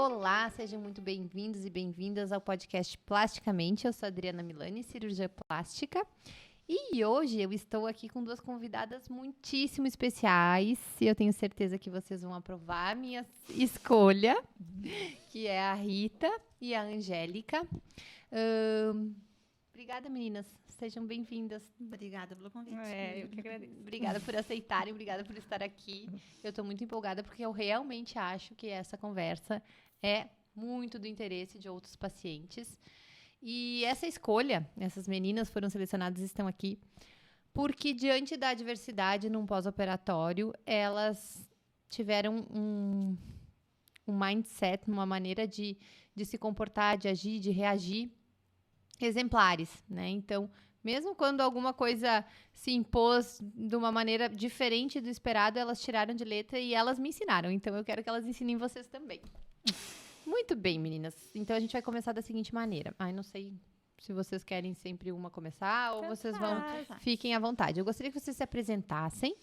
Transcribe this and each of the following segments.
Olá, sejam muito bem-vindos e bem-vindas ao podcast Plasticamente. Eu sou a Adriana Milani, cirurgia plástica. E hoje eu estou aqui com duas convidadas muitíssimo especiais. E eu tenho certeza que vocês vão aprovar a minha escolha, que é a Rita e a Angélica. Obrigada, meninas. Sejam bem-vindas. Obrigada pelo convite. Eu que agradeço. Obrigada por aceitarem, obrigada por estar aqui. Eu estou muito empolgada porque eu realmente acho que essa conversa é muito do interesse de outros pacientes. E essa escolha, essas meninas foram selecionadas e estão aqui porque, diante da adversidade num pós-operatório, elas tiveram um mindset, uma maneira de se comportar, de agir, de reagir exemplares, né? Então, mesmo quando alguma coisa se impôs de uma maneira diferente do esperado, elas tiraram de letra e elas me ensinaram. Então, eu quero que elas ensinem vocês também. Muito bem, meninas. Então, a gente vai começar da seguinte maneira. Ai, não sei se vocês querem sempre uma começar ou vocês vão... Fiquem à vontade. Eu gostaria que vocês se apresentassem.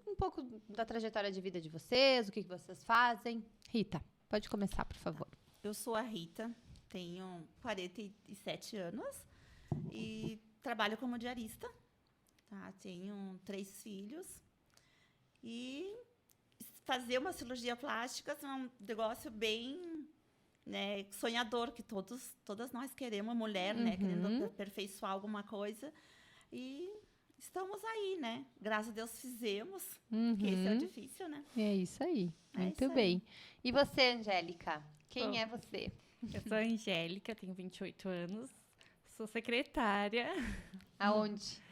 Um pouco da trajetória de vida de vocês, o que vocês fazem. Rita, pode começar, por favor. Eu sou a Rita, tenho 47 anos e trabalho como diarista. Tá? Tenho 3 filhos e... fazer uma cirurgia plástica é um negócio bem, né, sonhador, que todas nós queremos, mulher, né, querendo aperfeiçoar alguma coisa. E estamos aí, né? Graças a Deus fizemos, porque esse é o difícil, né? É isso aí. Muito bem. E você, Angélica? Quem é você? Eu sou a Angélica, tenho 28 anos, sou secretária. Aonde?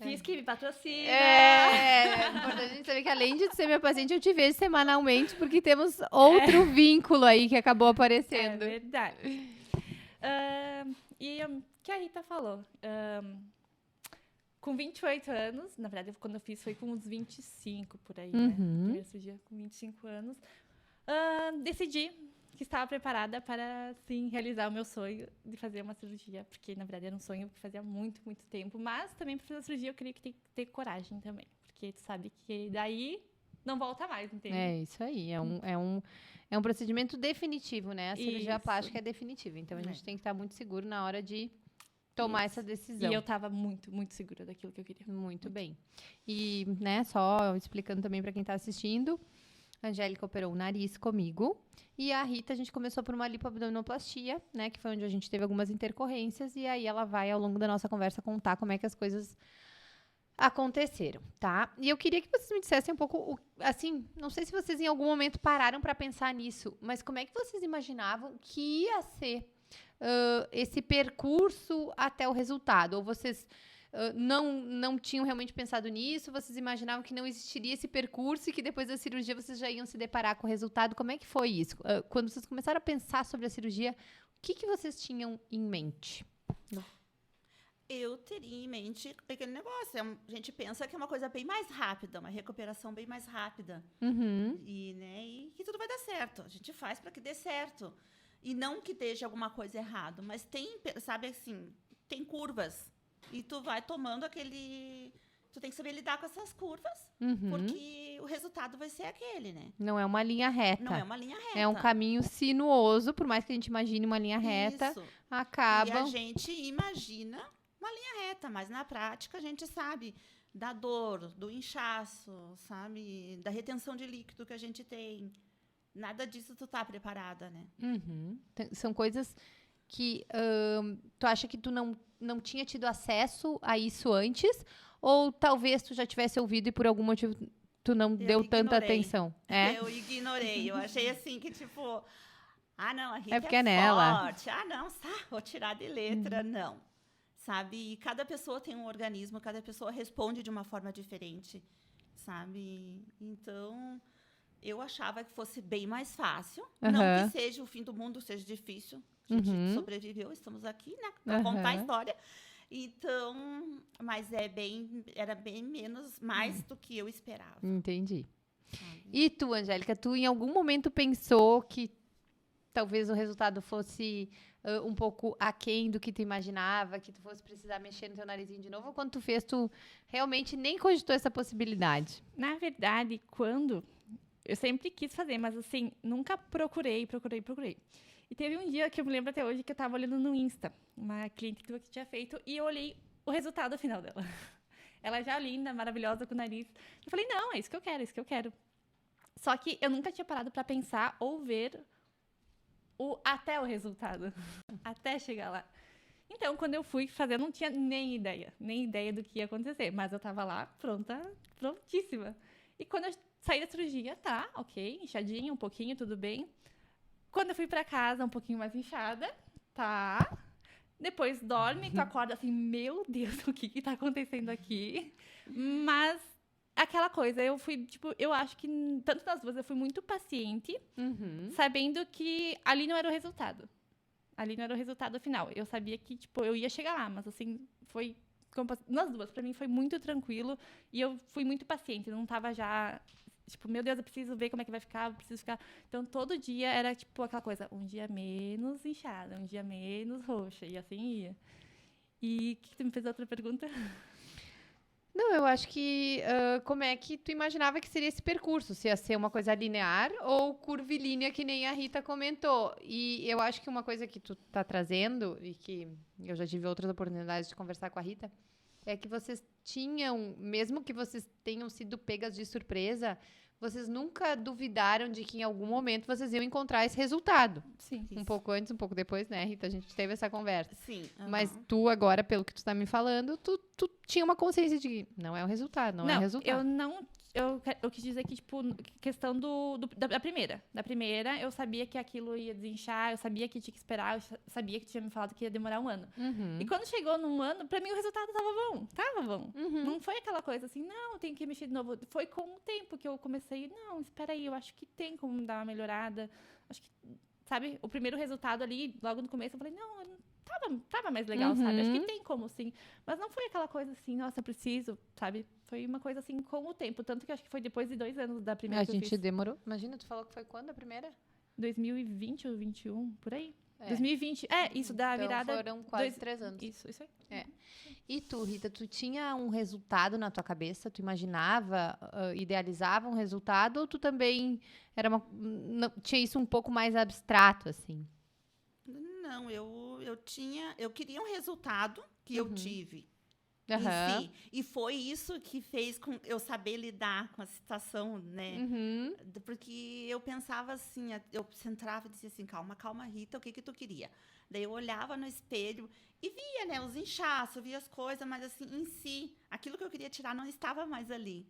Fiz que me patrocina. É importante a gente saber que, além de ser minha paciente, eu te vejo semanalmente, porque temos outro vínculo aí que acabou aparecendo. É verdade. E o que a Rita falou. Com 28 anos, na verdade, quando eu fiz foi com uns 25 por aí, né? Primeira cirurgia com 25 anos. Decidi que estava preparada para, sim, realizar o meu sonho de fazer uma cirurgia, porque, na verdade, era um sonho que fazia muito, muito tempo, mas também para fazer a cirurgia eu queria que ter coragem também, porque tu sabe que daí não volta mais, entende? É isso aí, é um procedimento definitivo, né? A cirurgia plástica é definitiva, então a gente tem que estar muito seguro na hora de tomar essa decisão. E eu estava muito, muito segura daquilo que eu queria. Muito bem. E, né, só explicando também para quem está assistindo, a Angélica operou o nariz comigo e a Rita, a gente começou por uma lipoabdominoplastia, né, que foi onde a gente teve algumas intercorrências, e aí ela vai, ao longo da nossa conversa, contar como é que as coisas aconteceram, tá? E eu queria que vocês me dissessem um pouco, assim, não sei se vocês em algum momento pararam para pensar nisso, mas como é que vocês imaginavam que ia ser esse percurso até o resultado? Ou vocês... não tinham realmente pensado nisso? Vocês imaginavam que não existiria esse percurso e que depois da cirurgia vocês já iam se deparar com o resultado? Como é que foi isso? Quando vocês começaram a pensar sobre a cirurgia, o que vocês tinham em mente? Eu teria em mente aquele negócio. A gente pensa que é uma coisa bem mais rápida, uma recuperação bem mais rápida. E que tudo vai dar certo. A gente faz para que dê certo. E não que esteja alguma coisa errada, mas tem, sabe assim, tem curvas. E tu vai tomando aquele... Tu tem que saber lidar com essas curvas, porque o resultado vai ser aquele, né? Não é uma linha reta. Não é uma linha reta. É um caminho sinuoso, por mais que a gente imagine uma linha reta, acaba... E a gente imagina uma linha reta, mas na prática a gente sabe da dor, do inchaço, sabe? Da retenção de líquido que a gente tem. Nada disso tu tá preparada, né? São coisas que tu acha que tu não tinha tido acesso a isso antes, ou talvez tu já tivesse ouvido e por algum motivo tu não deu tanta atenção? Eu ignorei. Eu achei assim que, tipo, não, a Rita porque é nela. forte. Não, vou tirar de letra. Não. Sabe? E cada pessoa tem um organismo, cada pessoa responde de uma forma diferente. Sabe? Então, eu achava que fosse bem mais fácil. Não que seja o fim do mundo, seja difícil. A gente sobreviveu, estamos aqui, né? Para contar a história. Então, mas era bem mais do que eu esperava. Entendi. E tu, Angélica, tu em algum momento pensou que talvez o resultado fosse um pouco aquém do que tu imaginava, que tu fosse precisar mexer no teu narizinho de novo, ou quando tu fez, tu realmente nem cogitou essa possibilidade? Na verdade, quando Eu sempre quis fazer, mas assim, nunca procurei. E teve um dia que eu me lembro até hoje que eu tava olhando no Insta, uma cliente tua que tinha feito, e eu olhei o resultado final dela. Ela já linda, maravilhosa, com o nariz. Eu falei, não, é isso que eu quero, é isso que eu quero. Só que eu nunca tinha parado pra pensar ou ver até o resultado. Até chegar lá. Então, quando eu fui fazer, eu não tinha nem ideia do que ia acontecer. Mas eu tava lá, prontíssima. E quando eu saí da cirurgia, tá, ok, inchadinha um pouquinho, tudo bem. Quando eu fui pra casa, um pouquinho mais inchada, tá. Depois dorme, tu acorda assim, meu Deus, o que tá acontecendo aqui? Mas, aquela coisa, eu fui, tipo, eu acho que, tanto das duas, eu fui muito paciente, sabendo que ali não era o resultado. Ali não era o resultado final. Eu sabia que, tipo, eu ia chegar lá, mas, assim, foi... Nas duas, pra mim, foi muito tranquilo. E eu fui muito paciente. Não tava já... Tipo, meu Deus, eu preciso ver como é que vai ficar, eu preciso ficar... Então, todo dia era, tipo, aquela coisa. Um dia menos inchada, um dia menos roxa. E assim ia. E que tu me fez outra pergunta? Não, eu acho que como é que tu imaginava que seria esse percurso? Se ia ser uma coisa linear ou curvilínea, que nem a Rita comentou. E eu acho que uma coisa que tu tá trazendo, e que eu já tive outras oportunidades de conversar com a Rita, é que vocês tinham, mesmo que vocês tenham sido pegas de surpresa, vocês nunca duvidaram de que em algum momento vocês iam encontrar esse resultado. Sim. Um pouco antes, um pouco depois, né, Rita? A gente teve essa conversa. Sim. Mas tu agora, pelo que tu tá me falando, tu tinha uma consciência de que não é o resultado, não é o resultado. Eu não... Eu quis dizer que, tipo, questão da primeira. Da primeira, eu sabia que aquilo ia desinchar, eu sabia que tinha que esperar, eu sabia que tu tinha me falado que ia demorar 1 ano. E quando chegou num ano, pra mim o resultado tava bom. Não foi aquela coisa assim, não, tem que mexer de novo. Foi com o tempo que eu comecei, não, espera aí, eu acho que tem como dar uma melhorada. Acho que, sabe, o primeiro resultado ali, logo no começo, eu falei, não, tava mais legal, sabe? Acho que tem como, sim. Mas não foi aquela coisa assim, nossa, eu preciso, sabe? Foi uma coisa assim com o tempo. Tanto que acho que foi depois de 2 anos da primeira que eu fiz. A gente demorou. Imagina, tu falou que foi quando a primeira? 2020 ou 2021, por aí. É. 2020. Isso, da Então virada... foram quase 3 anos. Isso aí. É. E tu, Rita, tu tinha um resultado na tua cabeça? Tu imaginava, idealizava um resultado? Ou tu também tinha isso um pouco mais abstrato, assim? Não, eu queria um resultado que eu tive. Aham. em si. E foi isso que fez com eu saber lidar com a situação, né? Porque eu pensava assim, eu centrava e dizia assim, calma, Rita, o que que tu queria? Daí eu olhava no espelho e via, né, os inchaços, via as coisas, mas assim, em si, aquilo que eu queria tirar não estava mais ali.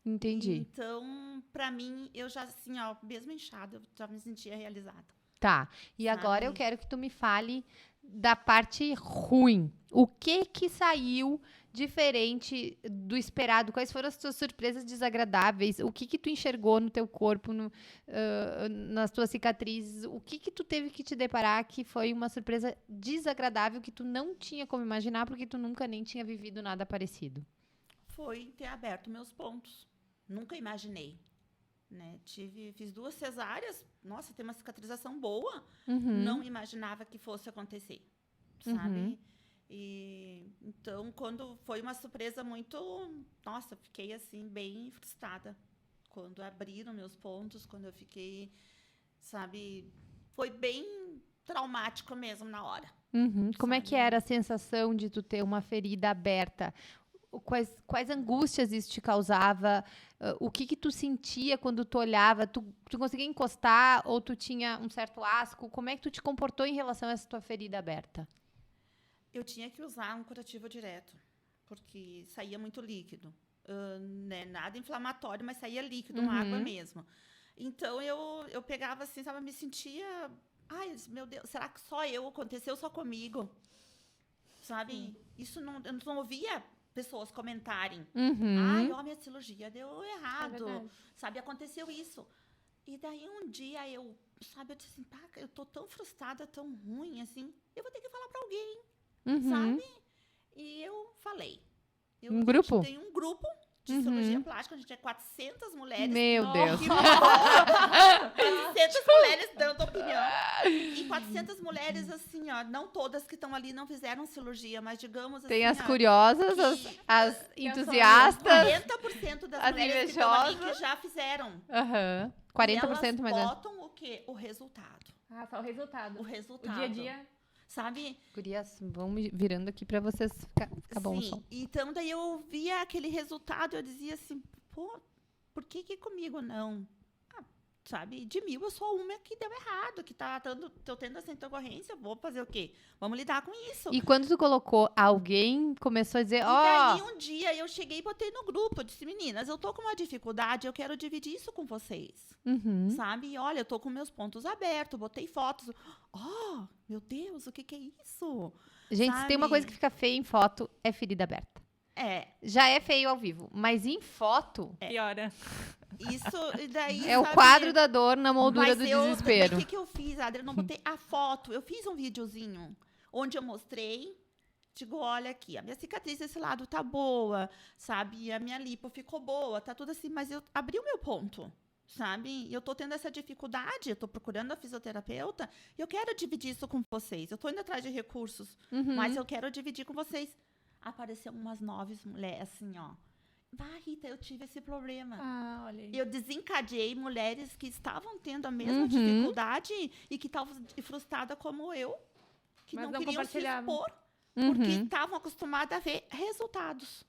Entendi. Então, pra mim, eu já assim, ó, mesmo inchada, eu já me sentia realizada. Tá. E agora eu quero que tu me fale da parte ruim. O que saiu diferente do esperado? Quais foram as tuas surpresas desagradáveis? O que tu enxergou no teu corpo, nas tuas cicatrizes? O que tu teve que te deparar que foi uma surpresa desagradável que tu não tinha como imaginar porque tu nunca nem tinha vivido nada parecido? Foi ter aberto meus pontos. Nunca imaginei. Né? Fiz 2 cesáreas. Nossa, tem uma cicatrização boa. Não imaginava que fosse acontecer, sabe? E então, quando foi uma surpresa muito... Nossa, fiquei assim, bem frustrada. Quando abriram meus pontos, quando eu fiquei, sabe? Foi bem traumático mesmo na hora. Como é que era a sensação de tu ter uma ferida aberta? Quais angústias isso te causava? O que tu sentia quando tu olhava? Tu conseguia encostar ou tu tinha um certo asco? Como é que tu te comportou em relação a essa tua ferida aberta? Eu tinha que usar um curativo direto, porque saía muito líquido. Né? Nada inflamatório, mas saía líquido, uma água mesmo. Então, eu pegava assim, sabe? Me sentia... Ai, meu Deus, será que só eu? Aconteceu só comigo? Sabe? Isso eu não ouvia pessoas comentarem. Ai, ó, minha cirurgia deu errado. Sabe, aconteceu isso. E daí um dia eu disse assim, pá, eu tô tão frustrada, tão ruim, assim, eu vou ter que falar pra alguém, sabe? E eu falei. Um grupo? Tem um grupo de cirurgia plástica. A gente é 400 mulheres. Meu Deus. 400 mulheres dando opinião. E 400 mulheres, assim, ó, não todas que estão ali não fizeram cirurgia, mas digamos assim, Tem as ó, curiosas, as entusiastas, 40% das as mulheres que estão ali invejosas. que já fizeram. Aham. E 40% mais elas ou botam o quê? O resultado. Ah, só o resultado. O resultado. O dia a dia. Sabe? Gurias, vão me virando aqui pra vocês ficar bom o Sim. som. Então, daí eu via aquele resultado e eu dizia assim, pô, por que comigo não? Ah, sabe? De 1000 eu sou uma que deu errado, que tô tendo essa intercorrência, vou fazer o quê? Vamos lidar com isso. E quando tu colocou, alguém começou a dizer, E ó, daí um dia eu cheguei e botei no grupo, eu disse, meninas, eu tô com uma dificuldade, eu quero dividir isso com vocês. uhum. Sabe? E olha, eu tô com meus pontos abertos, botei fotos. Oh, meu Deus, o que é isso? Gente, se tem uma sabe? coisa que fica feia em foto, é ferida aberta. É, Já é feio ao vivo, mas em foto Piora. isso, e daí, é o sabe, quadro da dor na moldura mas do eu, desespero. O que eu fiz, Adri? Eu não botei a foto, eu fiz um videozinho onde eu mostrei, digo, olha aqui, a minha cicatriz desse lado tá boa, sabe? A minha lipo ficou boa, tá tudo assim, mas eu abri o meu ponto. Sabe? E eu tô tendo essa dificuldade, eu tô procurando a fisioterapeuta e eu quero dividir isso com vocês. Eu tô indo atrás de recursos, Uhum. mas eu quero dividir com vocês. Apareceu umas 9 mulheres, assim, ó. Bah, Rita, eu tive esse problema. Ah, olha aí. Eu desencadeei mulheres que estavam tendo a mesma Uhum. dificuldade e que estavam frustradas como eu, que Mas não não queriam se compartilhavam. expor, porque Uhum. estavam acostumadas a ver resultados.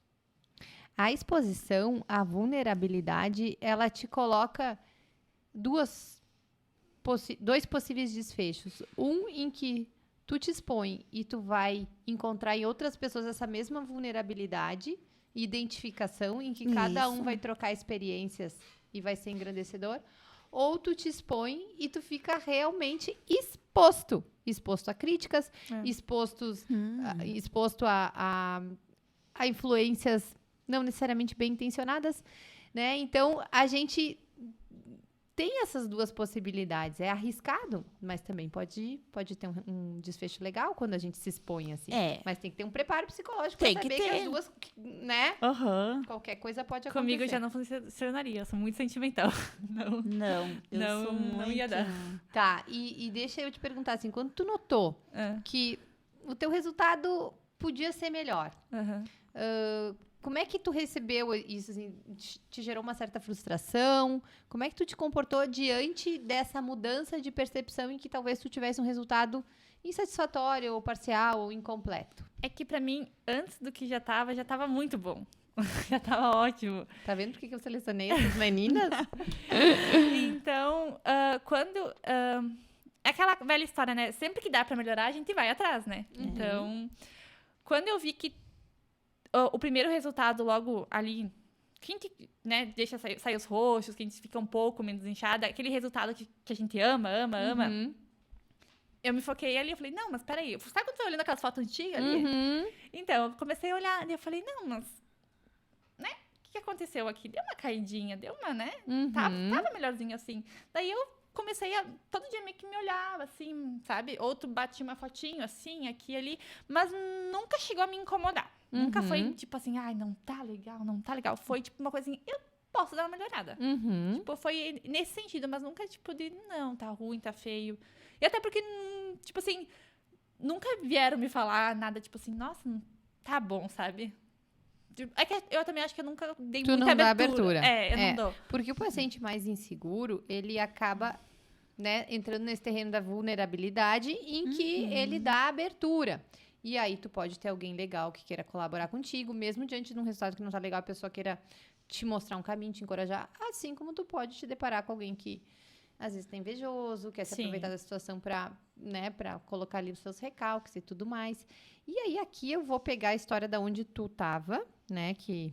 A exposição à vulnerabilidade, ela te coloca dois possíveis desfechos. Um em que tu te expõe e tu vai encontrar em outras pessoas essa mesma vulnerabilidade e identificação, em que cada um Isso. vai trocar experiências e vai ser engrandecedor. Ou tu te expõe e tu fica realmente exposto. Exposto a críticas, exposto a influências não necessariamente bem intencionadas, né? Então, a gente tem essas duas possibilidades. É arriscado, mas também pode ter um desfecho legal quando a gente se expõe, assim. É. Mas tem que ter um preparo psicológico Tem pra que saber que ter. as duas, né? Aham. Qualquer coisa pode acontecer. Comigo já não funcionaria, eu sou muito sentimental. Não. Não, eu Não, sou não ia muito- dar. Tá, e deixa eu te perguntar, assim, quando tu notou Ah, que o teu resultado podia ser melhor, aham. como é que tu recebeu isso? Assim, te gerou uma certa frustração? Como é que tu te comportou diante dessa mudança de percepção em que talvez tu tivesse um resultado insatisfatório, ou parcial, ou incompleto? É que pra mim, antes do que já tava muito bom. Já tava ótimo. Tá vendo por que eu selecionei essas meninas? Então, quando... é aquela velha história, né? Sempre que dá pra melhorar, a gente vai atrás, né? Então, quando eu vi que o primeiro resultado logo ali, que a gente, né, deixa sair os roxos, que a gente fica um pouco menos inchada, aquele resultado que a gente ama, Uhum. eu me foquei ali, eu falei, não, mas peraí, sabe quando você tá olhando aquelas fotos antigas ali? Uhum. Então, eu comecei a olhar, e eu falei, não, mas, né, o que aconteceu aqui? Deu uma caidinha, deu uma, né? Uhum. Tava melhorzinho assim. Daí eu comecei a, todo dia meio que me olhava, assim, sabe? Outro batia uma fotinho, assim, aqui e ali, mas nunca chegou a me incomodar. Nunca foi, tipo assim, ai, não tá legal, não tá legal. Foi, tipo, uma coisinha, eu posso dar uma melhorada. Uhum. Tipo, foi nesse sentido, mas nunca, tipo, de, não, tá ruim, tá feio. E até porque, tipo assim, nunca vieram me falar nada, tipo assim, nossa, não tá bom, sabe? É que eu também acho que eu nunca dei Tu muita não dá abertura. abertura. É, eu É. não dou. Porque o paciente mais inseguro, ele acaba, né, entrando nesse terreno da vulnerabilidade em que ele dá abertura. E aí tu pode ter alguém legal que queira colaborar contigo, mesmo diante de um resultado que não tá legal, a pessoa queira te mostrar um caminho, te encorajar, assim como tu pode te deparar com alguém que às vezes tá invejoso, quer se Sim. aproveitar da situação pra, né, pra colocar ali os seus recalques e tudo mais. E aí aqui eu vou pegar a história da onde tu tava, né, que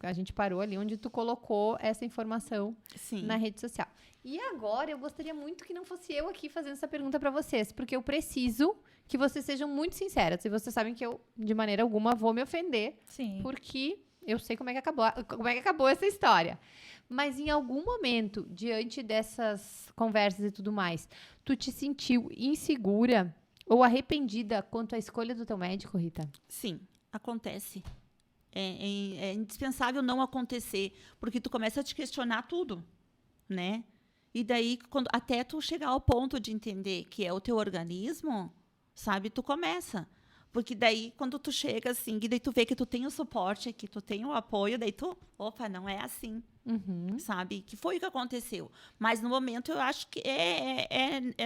a gente parou ali, onde tu colocou essa informação Sim. na rede social. E agora eu gostaria muito que não fosse eu aqui fazendo essa pergunta pra vocês, porque eu preciso que vocês sejam muito sinceras. E vocês sabem que eu, de maneira alguma, vou me ofender, Sim. porque eu sei como é que acabou essa história. Mas em algum momento, diante dessas conversas e tudo mais, tu te sentiu insegura ou arrependida quanto à escolha do teu médico, Rita? Sim, acontece. É indispensável não acontecer, porque tu começa a te questionar tudo, né? E daí, até tu chegar ao ponto de entender que é o teu organismo, sabe? Tu começa. Porque daí, quando tu chega assim, e daí tu vê que tu tem o suporte, que tu tem o apoio, daí tu, opa, não é assim, sabe? Que foi o que aconteceu. Mas no momento eu acho que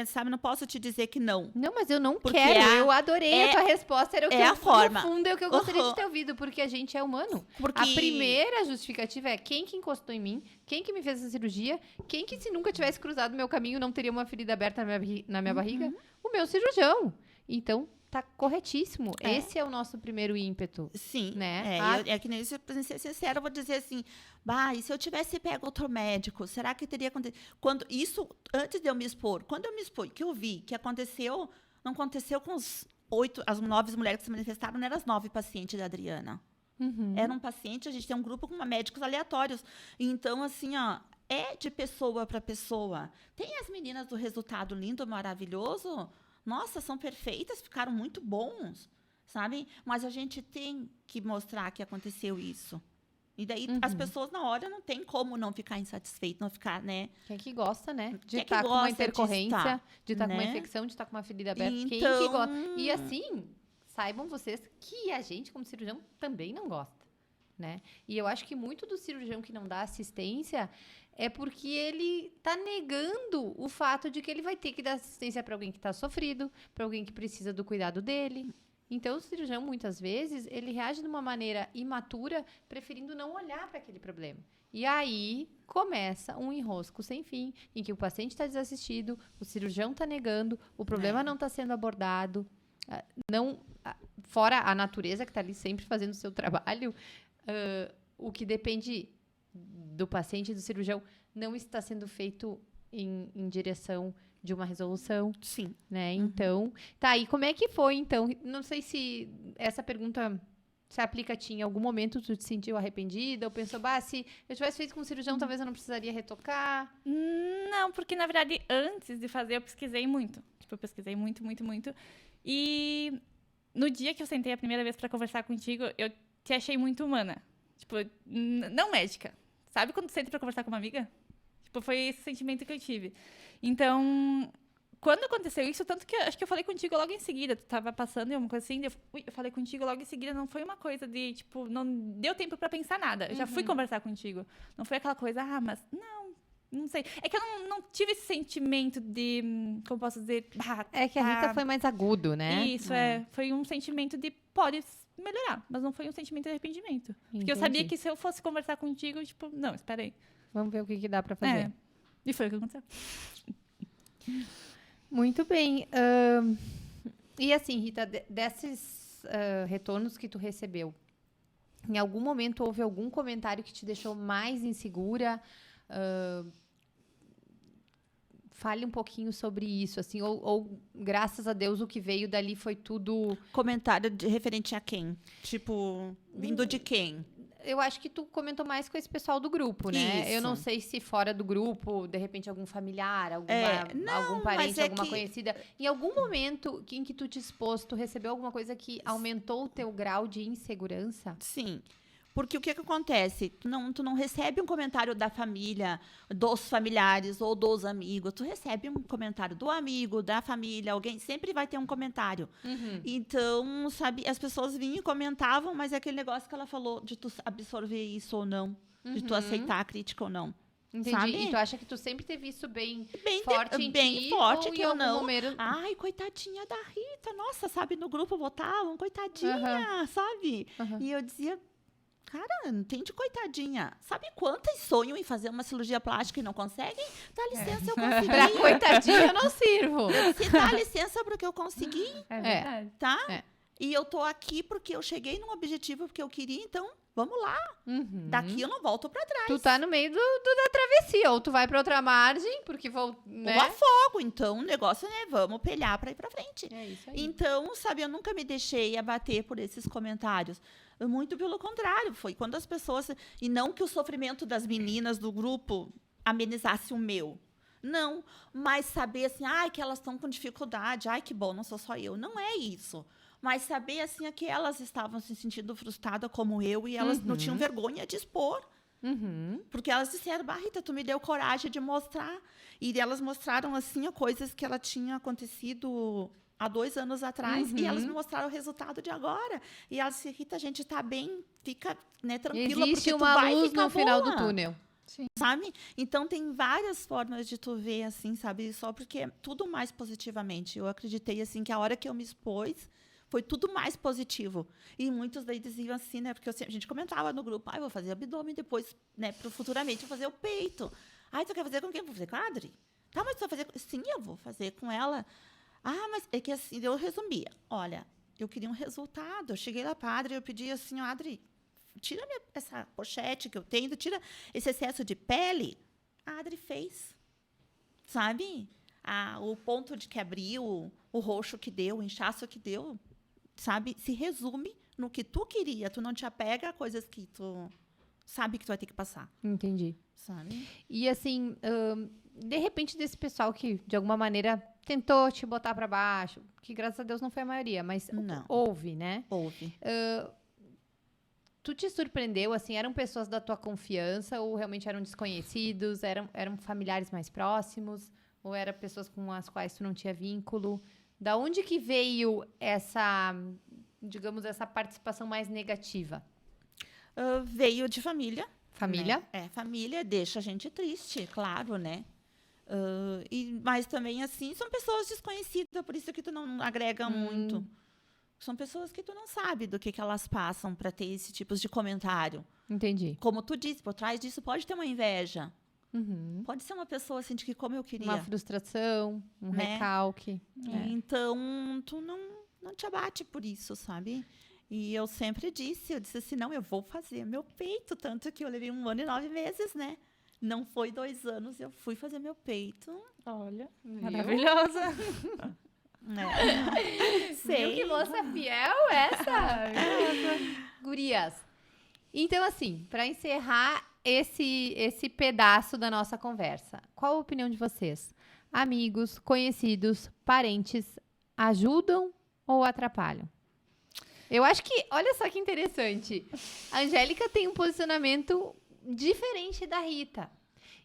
sabe, não posso te dizer que não. Não, mas eu não Porque quero. Eu adorei a tua resposta. Era o que a forma. No fundo, é o que eu gostaria de ter ouvido, porque a gente é humano. Porque... A primeira justificativa é quem que encostou em mim, quem que me fez essa cirurgia, quem que se nunca tivesse cruzado meu caminho não teria uma ferida aberta na minha barriga? O meu cirurgião. Então, tá corretíssimo. Esse é o nosso primeiro ímpeto. Sim. Né? É que nem isso, pra ser sincera, eu vou dizer assim, e se eu tivesse pego outro médico, será que teria acontecido? Antes de eu me expor, quando eu me expor, que eu vi que aconteceu, não aconteceu com as 9 mulheres que se manifestaram, não eram as 9 pacientes da Adriana. Era um paciente, a gente tem um grupo com médicos aleatórios. Então, assim, é de pessoa para pessoa. Tem as meninas do resultado lindo, maravilhoso. Nossa, são perfeitas, ficaram muito bons, sabe? Mas a gente tem que mostrar que aconteceu isso. E daí as pessoas na hora não tem como não ficar insatisfeito, não ficar, né? Quem que gosta, né? De Quem estar com uma intercorrência, de estar né? com uma infecção, de estar com uma ferida aberta. Então... Quem que gosta? E assim, saibam vocês que a gente, como cirurgião, também não gosta, né? E eu acho que muito do cirurgião que não dá assistência é porque ele está negando o fato de que ele vai ter que dar assistência para alguém que está sofrido, para alguém que precisa do cuidado dele. Então, o cirurgião, muitas vezes, ele reage de uma maneira imatura, preferindo não olhar para aquele problema. E aí, começa um enrosco sem fim, em que o paciente está desassistido, o cirurgião está negando, o problema não está sendo abordado. Fora a natureza que está ali sempre fazendo o seu trabalho, o que depende do paciente e do cirurgião não está sendo feito em direção de uma resolução. Sim. Né? Então, tá, e como é que foi, então? Não sei se essa pergunta se aplica a ti. Em algum momento tu te sentiu arrependida ou pensou, se eu tivesse feito com um cirurgião, talvez eu não precisaria retocar? Não, porque, na verdade, antes de fazer, eu pesquisei muito. Eu pesquisei muito, muito, muito. E no dia que eu sentei a primeira vez para conversar contigo, eu te achei muito humana. Não médica. Sabe quando tu senta pra conversar com uma amiga? Foi esse sentimento que eu tive. Então, quando aconteceu isso, tanto que acho que eu falei contigo logo em seguida, tu tava passando em alguma coisa assim, eu falei contigo logo em seguida, não foi uma coisa de, não deu tempo pra pensar nada. Eu já fui conversar contigo. Não foi aquela coisa, mas não sei. É que eu não tive esse sentimento de, como posso dizer... É que a Rita foi mais agudo, né? Isso, foi um sentimento de pode melhorar, mas não foi um sentimento de arrependimento. Entendi. Porque eu sabia que se eu fosse conversar contigo, não, espera aí. Vamos ver o que dá pra fazer. E foi o que aconteceu. Muito bem. E assim, Rita, desses retornos que tu recebeu, em algum momento houve algum comentário que te deixou mais insegura? Fale um pouquinho sobre isso, assim, ou graças a Deus o que veio dali foi tudo... Comentário referente a quem? Vindo de quem? Eu acho que tu comentou mais com esse pessoal do grupo, né? Isso. Eu não sei se fora do grupo, de repente algum familiar, algum parente, alguma conhecida. Em algum momento em que tu te expôs, tu recebeu alguma coisa que aumentou o teu grau de insegurança? Sim. Porque o que acontece? Tu não recebe um comentário da família, dos familiares ou dos amigos. Tu recebe um comentário do amigo, da família, alguém sempre vai ter um comentário. Então, sabe, as pessoas vinham e comentavam, mas é aquele negócio que ela falou de tu absorver isso ou não, de tu aceitar a crítica ou não. Entendi. Sabe? E tu acha que tu sempre teve isso bem forte em bem ti, forte ou que em eu algum não. momento... Ai, coitadinha da Rita. Nossa, sabe, no grupo votavam, coitadinha, sabe? E eu dizia... Cara, não tem de coitadinha. Sabe quantas sonham em fazer uma cirurgia plástica e não conseguem? Dá licença, eu consegui. Pra coitadinha eu não sirvo. Se dá licença porque eu consegui, É verdade. tá? E eu tô aqui porque eu cheguei num objetivo porque eu queria, então vamos lá. Daqui eu não volto pra trás. Tu tá no meio da travessia, ou tu vai pra outra margem, porque vou, né? Ou afogo, então o negócio, né? Vamos pelhar pra ir pra frente. É isso aí. Então, sabe, eu nunca me deixei abater por esses comentários. Muito pelo contrário, foi quando as pessoas... E não que o sofrimento das meninas do grupo amenizasse o meu. Não, mas saber assim, que elas estão com dificuldade. Ai, que bom, não sou só eu. Não é isso. mas saber, assim, que elas estavam se sentindo frustradas como eu e elas não tinham vergonha de expor. Porque elas disseram, Rita, tu me deu coragem de mostrar. E elas mostraram, assim, coisas que ela tinha acontecido há 2 anos atrás. E elas me mostraram o resultado de agora. E elas disseram, Rita, a gente tá bem, fica, né, tranquila, Existe porque tu uma vai luz ficar no final do boa. túnel. Sabe? Então, tem várias formas de tu ver, assim, sabe? Só porque é tudo mais positivamente. Eu acreditei, assim, que a hora que eu me expôs, foi tudo mais positivo. E muitos daí diziam assim, né? Porque a gente comentava no grupo, eu vou fazer abdômen, depois, né, futuramente, eu vou fazer o peito. Tu quer fazer com quem? Vou fazer com a Adri. Tá, mas tu vai fazer... Sim, eu vou fazer com ela. Mas é que assim, eu resumia. Olha, eu queria um resultado. Eu cheguei lá para a Adri, eu pedi assim, Adri, tira essa pochete que eu tenho, tira esse excesso de pele. A Adri fez. Sabe? O ponto de que abriu, o roxo que deu, o inchaço que deu, sabe? Se resume no que tu queria. Tu não te apega a coisas que tu sabe que tu vai ter que passar. Entendi. Sabe? E assim, de repente desse pessoal que, de alguma maneira, tentou te botar pra baixo, que graças a Deus não foi a maioria, mas Não. houve, né? Houve. Tu te surpreendeu, assim, eram pessoas da tua confiança ou realmente eram desconhecidos, eram familiares mais próximos, ou eram pessoas com as quais tu não tinha vínculo? Da onde que veio essa, digamos, essa participação mais negativa? Veio de família. Família? Né? Família deixa a gente triste, claro, né? Mas também, assim, são pessoas desconhecidas, por isso que tu não agrega muito. São pessoas que tu não sabe do que elas passam para ter esse tipo de comentário. Entendi. Como tu disse, por trás disso pode ter uma inveja. Pode ser uma pessoa assim de que como eu queria. Uma frustração, um recalque. Então, tu não te abate por isso, sabe? E eu sempre disse assim, não, eu vou fazer meu peito. Tanto que eu levei 1 ano e 9 meses, né? Não foi 2 anos, eu fui fazer meu peito. Olha, maravilhosa. Viu que moça fiel essa? Gurias. Então, assim, para encerrar esse pedaço da nossa conversa, qual a opinião de vocês? Amigos, conhecidos, parentes, ajudam ou atrapalham? Eu acho que, olha só que interessante, a Angélica tem um posicionamento diferente da Rita.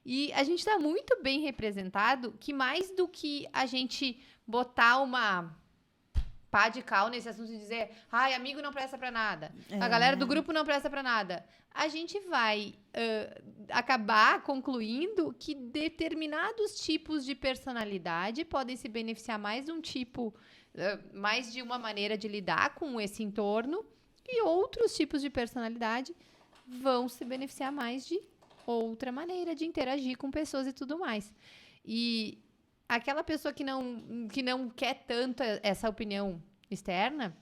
E a gente está muito bem representado que mais do que a gente botar uma pá de cal nesse assunto de dizer, amigo não presta pra nada, a galera do grupo não presta pra nada, a gente vai acabar concluindo que determinados tipos de personalidade podem se beneficiar mais de um tipo, mais de uma maneira de lidar com esse entorno, e outros tipos de personalidade vão se beneficiar mais de outra maneira de interagir com pessoas e tudo mais. E aquela pessoa que não quer tanto essa opinião externa,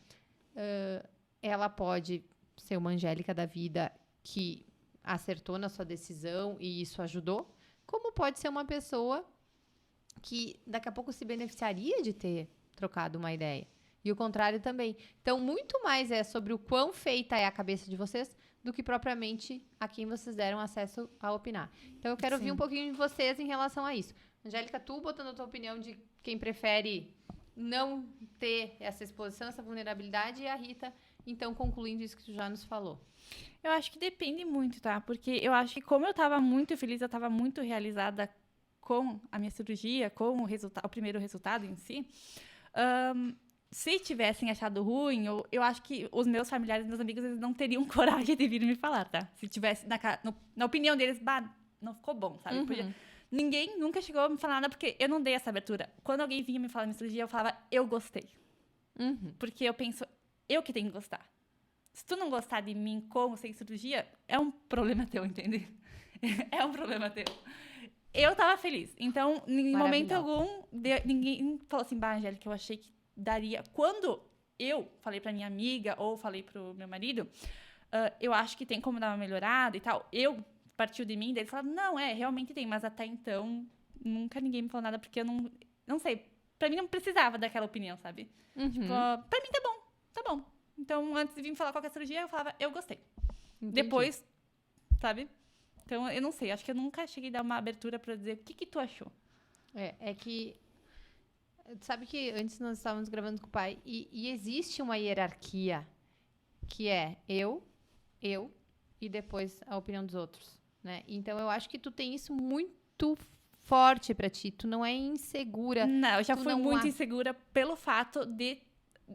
ela pode ser uma Angélica da vida que acertou na sua decisão e isso ajudou, como pode ser uma pessoa que daqui a pouco se beneficiaria de ter trocado uma ideia. E o contrário também. Então, muito mais é sobre o quão feita é a cabeça de vocês do que propriamente a quem vocês deram acesso a opinar. Então, eu quero ouvir um pouquinho de vocês em relação a isso. Angélica, tu botando a tua opinião de quem prefere não ter essa exposição, essa vulnerabilidade, e a Rita, então, concluindo isso que tu já nos falou. Eu acho que depende muito, tá? Porque eu acho que como eu tava muito feliz, eu tava muito realizada com a minha cirurgia, com o primeiro resultado em si, se tivessem achado ruim, eu acho que os meus familiares, meus amigos, eles não teriam coragem de vir me falar, tá? Se tivesse, na opinião deles, não ficou bom, sabe? Ninguém nunca chegou a me falar nada, porque eu não dei essa abertura. Quando alguém vinha me falar minha cirurgia, eu falava, eu gostei. Porque eu penso, eu que tenho que gostar. Se tu não gostar de mim com ou sem cirurgia, é um problema teu, entende? É um problema teu. Eu tava feliz. Então, em momento algum, ninguém falou assim, Angélica, eu achei que daria. Quando eu falei pra minha amiga ou falei pro meu marido, eu acho que tem como dar uma melhorada e tal. Partiu de mim, daí eles falaram, não, realmente tem. Mas até então, nunca ninguém me falou nada, porque eu não sei. Pra mim, não precisava daquela opinião, sabe? Tipo, pra mim tá bom. Então, antes de vir me falar qualquer cirurgia, eu falava, eu gostei. Entendi. Depois, sabe? Então, eu não sei. Acho que eu nunca cheguei a dar uma abertura pra dizer, o que tu achou? É que sabe que antes nós estávamos gravando com o pai e existe uma hierarquia que é eu e depois a opinião dos outros, né? Então eu acho que tu tem isso muito forte pra ti, tu não é insegura. Não, eu já Tu fui não muito há- insegura pelo fato de...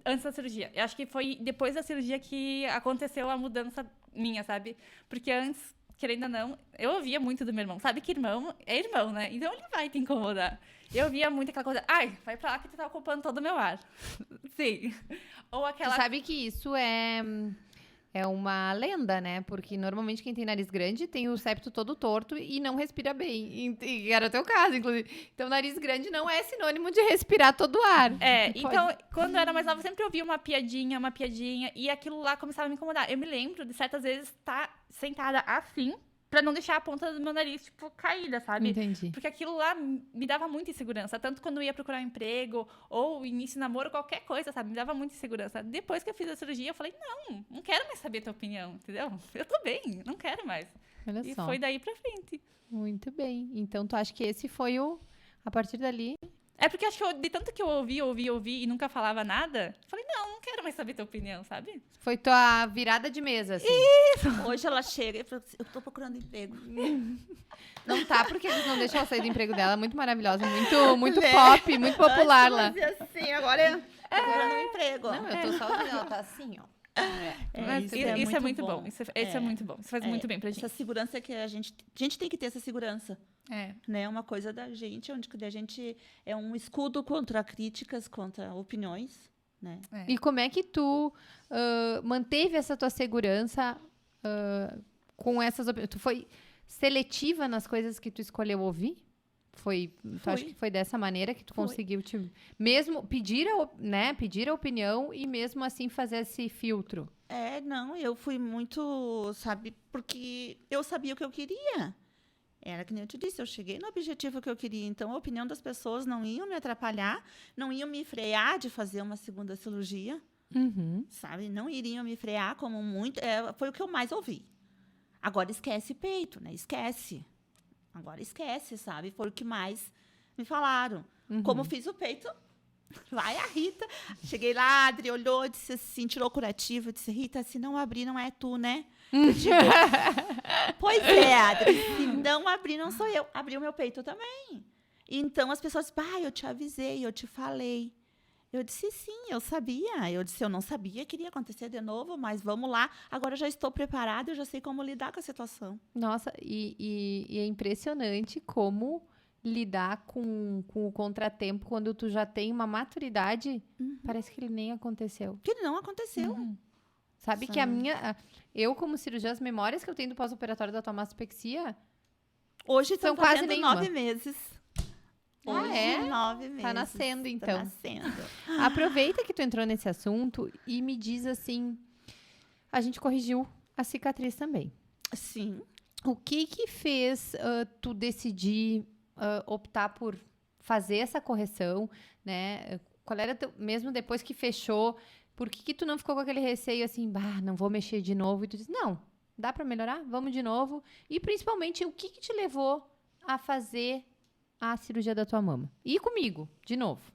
Antes da cirurgia. Eu acho que foi depois da cirurgia que aconteceu a mudança minha, sabe? Porque antes, querendo ou não, eu ouvia muito do meu irmão. Sabe que irmão é irmão, né? Então ele vai te incomodar. Eu via muito aquela coisa, ai, vai pra lá que tu tá ocupando todo o meu ar. Sim. Ou Tu aquela... sabe que isso é uma lenda, né? Porque normalmente quem tem nariz grande tem o septo todo torto e não respira bem. E era o teu caso, inclusive. Então, nariz grande não é sinônimo de respirar todo o ar. É, Pode- então, quando eu era mais nova, eu sempre ouvia uma piadinha, e aquilo lá começava a me incomodar. Eu me lembro de certas vezes estar sentada assim, pra não deixar a ponta do meu nariz, tipo, caída, sabe? Entendi. Porque aquilo lá me dava muita insegurança. Tanto quando eu ia procurar um emprego, ou início de namoro, qualquer coisa, sabe? Me dava muita insegurança. Depois que eu fiz a cirurgia, eu falei, não quero mais saber a tua opinião, entendeu? Eu tô bem, não quero mais. Olha E só. foi daí pra frente. Muito bem. Então, tu acha que esse foi a partir dali... É porque acho que de tanto que eu ouvi e nunca falava nada, eu falei, não quero mais saber tua opinião, sabe? Foi tua virada de mesa, assim. Hoje ela chega e fala assim, eu tô procurando emprego. Não tá, porque eles não deixam ela sair do emprego dela. É muito maravilhosa, muito Né? pop, muito popular lá. Antes eu fazia assim, agora eu tô procurando um emprego. Não, eu tô só ouvindo, ela tá assim, ó. Mas isso é muito bom. Isso é muito bom. Isso faz muito bem pra gente. Essa segurança que a gente tem que ter essa segurança. É. Né? Uma coisa da gente, onde a gente é um escudo contra críticas, contra opiniões, né? E como é que tu manteve essa tua segurança com essas opiniões? Tu foi seletiva nas coisas que tu escolheu ouvir? Tu acha que foi dessa maneira que tu conseguiu mesmo pedir a opinião e mesmo assim fazer esse filtro? Não, eu fui muito, sabe, porque eu sabia o que eu queria. Era que nem eu te disse, eu cheguei no objetivo que eu queria. Então, a opinião das pessoas não iam me atrapalhar, não iam me frear de fazer uma segunda cirurgia, sabe? Não iriam me frear como muito. Foi o que eu mais ouvi. Agora esquece peito, né? Esquece. Agora esquece, sabe? Foi o que mais me falaram. Como fiz o peito, vai a Rita. Cheguei lá, a Adri olhou, disse assim, tirou curativo, disse, Rita, se não abrir, não é tu, né? Eu digo, pois é, Adri, se não abrir, não sou eu. Abri o meu peito também. Então, as pessoas, eu te avisei, eu te falei. Eu disse, sim, eu sabia. Eu disse, eu não sabia que iria acontecer de novo, mas vamos lá. Agora eu já estou preparada, eu já sei como lidar com a situação. Nossa, e é impressionante como lidar com o contratempo quando tu já tem uma maturidade. Parece que ele nem aconteceu. Que não aconteceu. Sabe que eu como cirurgiã, as memórias que eu tenho do pós-operatório da tua mastopexia Hoje estão são quase fazendo nenhuma. 9 meses. Hoje, 9 meses. Tá nascendo, então. Tá nascendo. Aproveita que tu entrou nesse assunto e me diz assim, a gente corrigiu a cicatriz também. Sim. O que fez tu decidir optar por fazer essa correção, né? Qual era mesmo depois que fechou, por que tu não ficou com aquele receio assim, não vou mexer de novo? E tu disse, não, dá pra melhorar? Vamos de novo. E principalmente, o que te levou a fazer a cirurgia da tua mama? E comigo, de novo.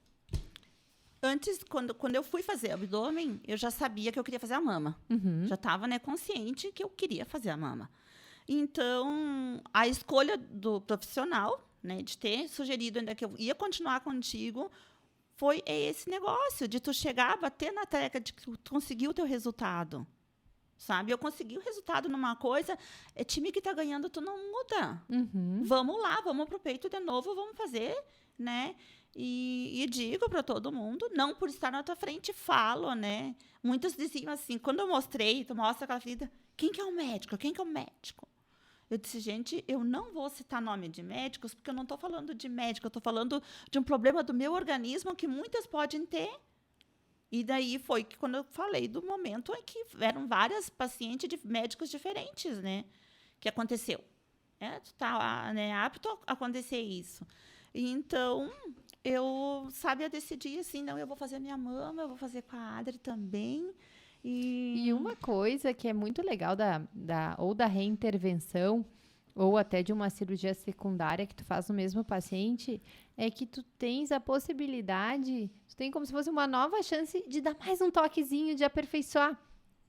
Antes, quando eu fui fazer abdômen, eu já sabia que eu queria fazer a mama. Já estava, né, consciente que eu queria fazer a mama. Então, a escolha do profissional, né, de ter sugerido ainda que eu ia continuar contigo, foi esse negócio de tu chegar, bater na tecla de que tu conseguiu o teu resultado. Sabe? Eu consegui o resultado numa coisa, time que está ganhando, tu não muda. Vamos lá, vamos pro peito de novo, vamos fazer, né? E digo para todo mundo, não por estar na tua frente, falo, né? Muitos diziam assim, quando eu mostrei, tu mostra aquela ferida, quem que é o médico? Quem que é o médico? Eu disse, gente, eu não vou citar nome de médicos, porque eu não estou falando de médico, eu estou falando de um problema do meu organismo que muitas podem ter. E daí foi que quando eu falei do momento em que eram várias pacientes de médicos diferentes, né? Que aconteceu. Tu tá, né, apto a acontecer isso. Então, eu decidi assim, não, eu vou fazer a minha mama, eu vou fazer com a Adri também. E uma coisa que é muito legal da reintervenção ou até de uma cirurgia secundária que tu faz no mesmo paciente, é que tu tens a possibilidade, tu tem como se fosse uma nova chance de dar mais um toquezinho, de aperfeiçoar.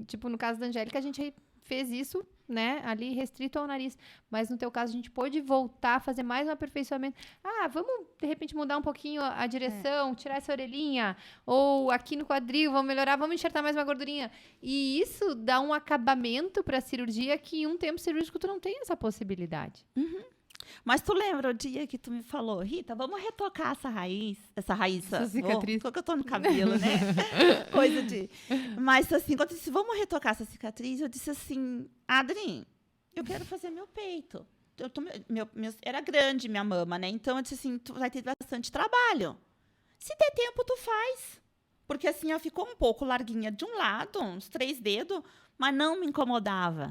Tipo, no caso da Angélica, a gente fez isso, né, ali restrito ao nariz. Mas no teu caso, a gente pôde voltar a fazer mais um aperfeiçoamento. Ah, vamos, de repente, mudar um pouquinho a direção, tirar essa orelhinha, ou aqui no quadril, vamos melhorar, vamos enxertar mais uma gordurinha. E isso dá um acabamento para a cirurgia que em um tempo cirúrgico tu não tem essa possibilidade. Mas tu lembra o dia que tu me falou, Rita, vamos retocar essa cicatriz. Que eu tô no cabelo, né? Coisa de... Mas assim, quando eu disse, vamos retocar essa cicatriz, eu disse assim, Adri, eu quero fazer meu peito. Era grande minha mama, né? Então eu disse assim, tu vai ter bastante trabalho. Se der tempo, tu faz. Porque assim, ela ficou um pouco larguinha de um lado, uns 3 dedos, mas não me incomodava.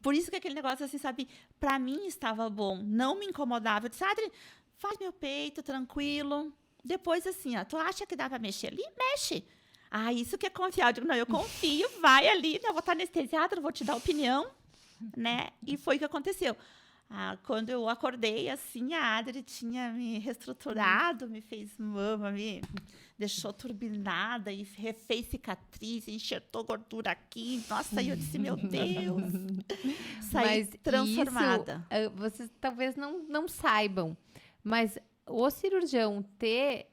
Por isso que aquele negócio, assim, sabe, pra mim estava bom, não me incomodava. Eu disse, Adri, faz meu peito, tranquilo. Depois, assim, ó, tu acha que dá pra mexer ali? Mexe. Ah, isso que é confiar. Eu digo, não, eu confio, vai ali, né, eu vou estar anestesiada, não vou te dar opinião, né? E foi o que aconteceu. Quando eu acordei, assim, a Adri tinha me reestruturado, me fez mama, me deixou turbinada e refez cicatriz, enxertou gordura aqui. Nossa, eu disse, meu Deus. Saí transformada. Isso, vocês talvez não saibam, mas o cirurgião ter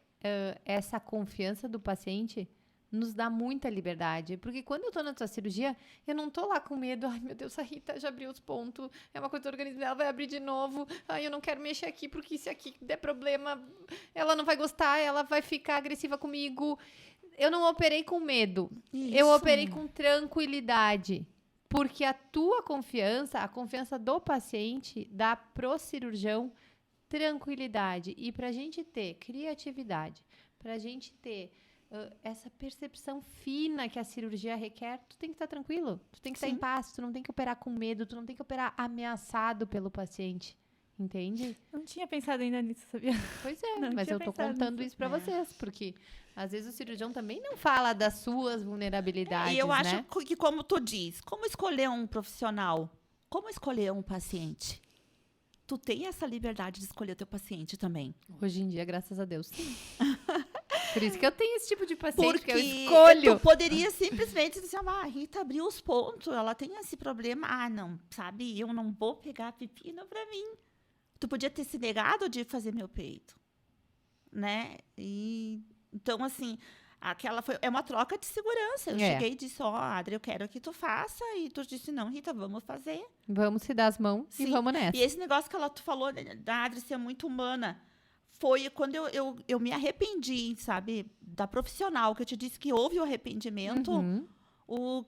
essa confiança do paciente nos dá muita liberdade. Porque quando eu tô na tua cirurgia, eu não tô lá com medo. Ai, meu Deus, a Rita já abriu os pontos. É uma coisa do organismo dela, vai abrir de novo. Ai, eu não quero mexer aqui, porque se aqui der problema, ela não vai gostar, ela vai ficar agressiva comigo. Eu não operei com medo. Isso. Eu operei com tranquilidade. Porque a tua confiança, a confiança do paciente, dá pro cirurgião tranquilidade. E pra gente ter criatividade, pra gente ter essa percepção fina que a cirurgia requer, tu tem que estar tranquilo, tu tem que estar em paz, tu não tem que operar com medo, tu não tem que operar ameaçado pelo paciente, entende? Não tinha pensado ainda nisso, sabia? Pois é, mas eu tô contando isso pra vocês, porque às vezes o cirurgião também não fala das suas vulnerabilidades, e eu acho que, como tu diz, como escolher um profissional, como escolher um paciente? Tu tem essa liberdade de escolher o teu paciente também. Hoje em dia, graças a Deus, sim. Por isso que eu tenho esse tipo de paciente porque que eu escolho. Tu poderia simplesmente dizer, a Rita abriu os pontos, ela tem esse problema. Não, sabe, eu não vou pegar pepino pra mim. Tu podia ter se negado de fazer meu peito, né? E, então, assim, é uma troca de segurança. Eu cheguei e disse, Adri, eu quero que tu faça. E tu disse, não, Rita, vamos fazer. Vamos se dar as mãos e vamos nessa. E esse negócio que tu falou da Adri ser muito humana, foi quando eu me arrependi, sabe, da profissional, que eu te disse que houve o arrependimento. O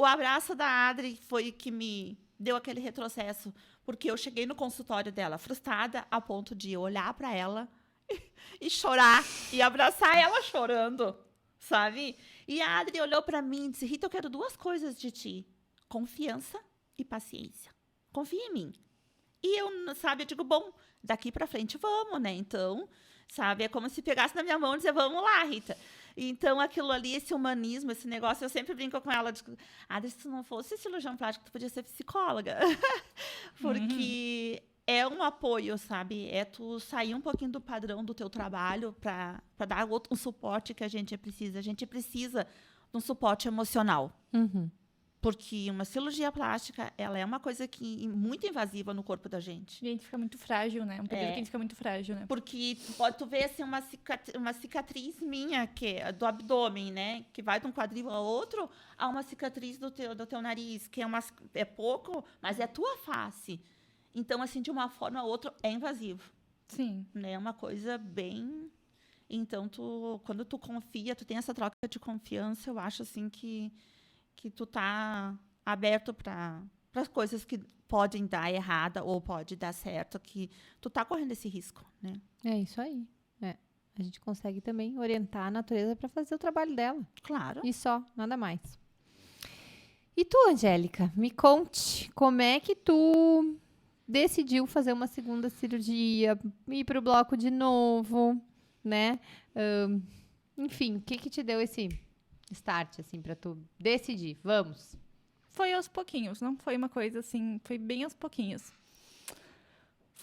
abraço da Adri foi que me deu aquele retrocesso, porque eu cheguei no consultório dela frustrada, a ponto de olhar para ela e chorar, e abraçar ela chorando, sabe? E a Adri olhou para mim e disse, Rita, eu quero 2 coisas de ti, confiança e paciência. Confia em mim. E eu, sabe, eu digo, bom, daqui pra frente vamos, né? Então, sabe, é como se pegasse na minha mão e dizer, vamos lá, Rita. Então, aquilo ali, esse humanismo, esse negócio, eu sempre brinco com ela, digo, se tu não fosse cirurgião plástico, tu podia ser psicóloga. Porque é um apoio, sabe? É tu sair um pouquinho do padrão do teu trabalho para dar um suporte que a gente precisa. A gente precisa de um suporte emocional. Porque uma cirurgia plástica, ela é uma coisa muito invasiva no corpo da gente. E a gente fica muito frágil, né? Um período que a gente fica muito frágil, né? Porque tu vê assim, uma cicatriz minha, que é do abdômen, né? Que vai de um quadril a outro, a uma cicatriz do teu nariz, que é pouco, mas é tua face. Então, assim, de uma forma ou outra, é invasivo. Sim. Né? É uma coisa bem... Então, quando tu confia, tu tem essa troca de confiança, eu acho, assim, que tu tá aberto para as coisas que podem dar errada ou pode dar certo, que tu tá correndo esse risco, né? É isso aí. A gente consegue também orientar a natureza para fazer o trabalho dela. Claro. E só, nada mais. E tu, Angélica, me conte, como é que tu decidiu fazer uma segunda cirurgia, ir pro bloco de novo, né? Enfim, o que te deu esse start, assim, pra tu decidir? Vamos. Foi aos pouquinhos, não foi uma coisa assim, foi bem aos pouquinhos.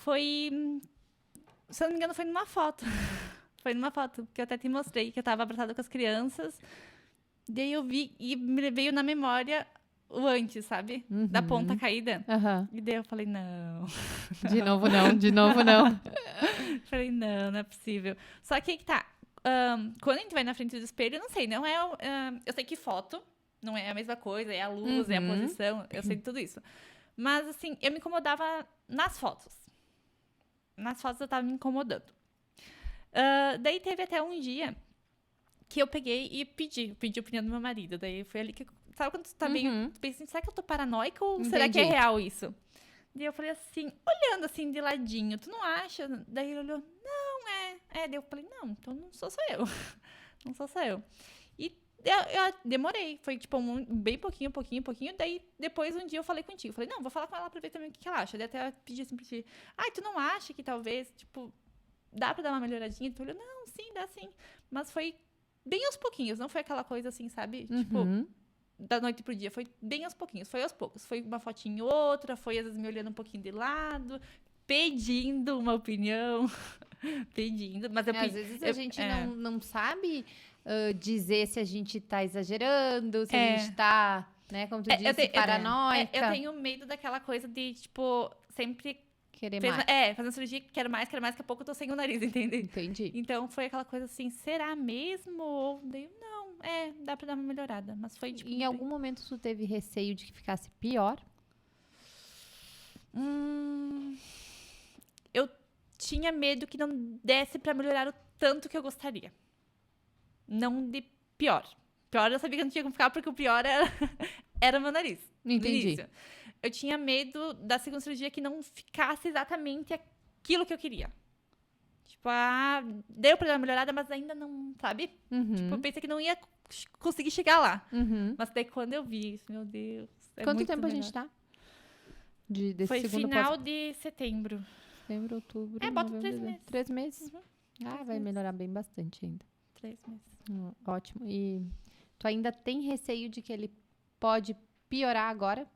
foi... Se eu não me engano, foi numa foto. Foi numa foto que eu até te mostrei, que eu tava abraçada com as crianças. Daí eu vi e me veio na memória o antes, sabe? Da ponta caída. Aham. E daí eu falei, não. De novo não, de novo não. Falei, não é possível. Só que aí que tá. Quando a gente vai na frente do espelho, eu não sei, não é... eu sei que foto não é a mesma coisa, é a luz, é a posição, eu sei de tudo isso. Mas, assim, eu me incomodava nas fotos. Nas fotos eu tava me incomodando. Daí teve até um dia que eu peguei e pedi a opinião do meu marido. Daí foi ali que... Sabe quando tu tá meio... Tu pensa assim, será que eu tô paranoica ou será que é real isso? Daí eu falei assim, olhando assim de ladinho, tu não acha? Daí ele olhou, não, Daí eu falei, não, então não sou só eu. Não sou só eu. E eu demorei. Foi, tipo, bem pouquinho. Daí, depois, um dia, eu falei contigo. Falei, não, vou falar com ela pra ver também o que ela acha. Daí até pedi assim pra ti. Tu não acha que talvez, tipo, dá pra dar uma melhoradinha? Tu olhou, não, sim, dá sim. Mas foi bem aos pouquinhos. Não foi aquela coisa assim, sabe? Tipo, da noite pro dia. Foi bem aos pouquinhos. Foi aos poucos. Foi uma fotinha em outra. Foi, às vezes, me olhando um pouquinho de lado. Pedindo uma opinião. Pedindo. Mas às vezes a gente não sabe... dizer se a gente tá exagerando, se a gente tá, né, como tu disse, paranoica. Eu tenho medo daquela coisa de, tipo, sempre... Querer mais. Fazendo cirurgia, quero mais, daqui a pouco eu tô sem o nariz, entende? Entendi. Então, foi aquela coisa assim, será mesmo? Ou daí, não, dá pra dar uma melhorada. Mas foi, tipo... Em algum momento tu teve receio de que ficasse pior? Eu tinha medo que não desse pra melhorar o tanto que eu gostaria. Não de pior. Pior eu sabia que não tinha como ficar, porque o pior era o meu nariz. Entendi. Eu tinha medo da segunda cirurgia que não ficasse exatamente aquilo que eu queria. Tipo, deu pra dar uma melhorada, mas ainda não, sabe? Tipo, eu pensei que não ia conseguir chegar lá. Mas daí quando eu vi isso, meu Deus. Quanto tempo a gente tá? Foi final de setembro. Setembro, outubro, bota novembro, 3 meses. 3 meses? Vai melhorar bem bastante ainda. 3 meses. Ótimo. E tu ainda tem receio de que ele pode piorar agora?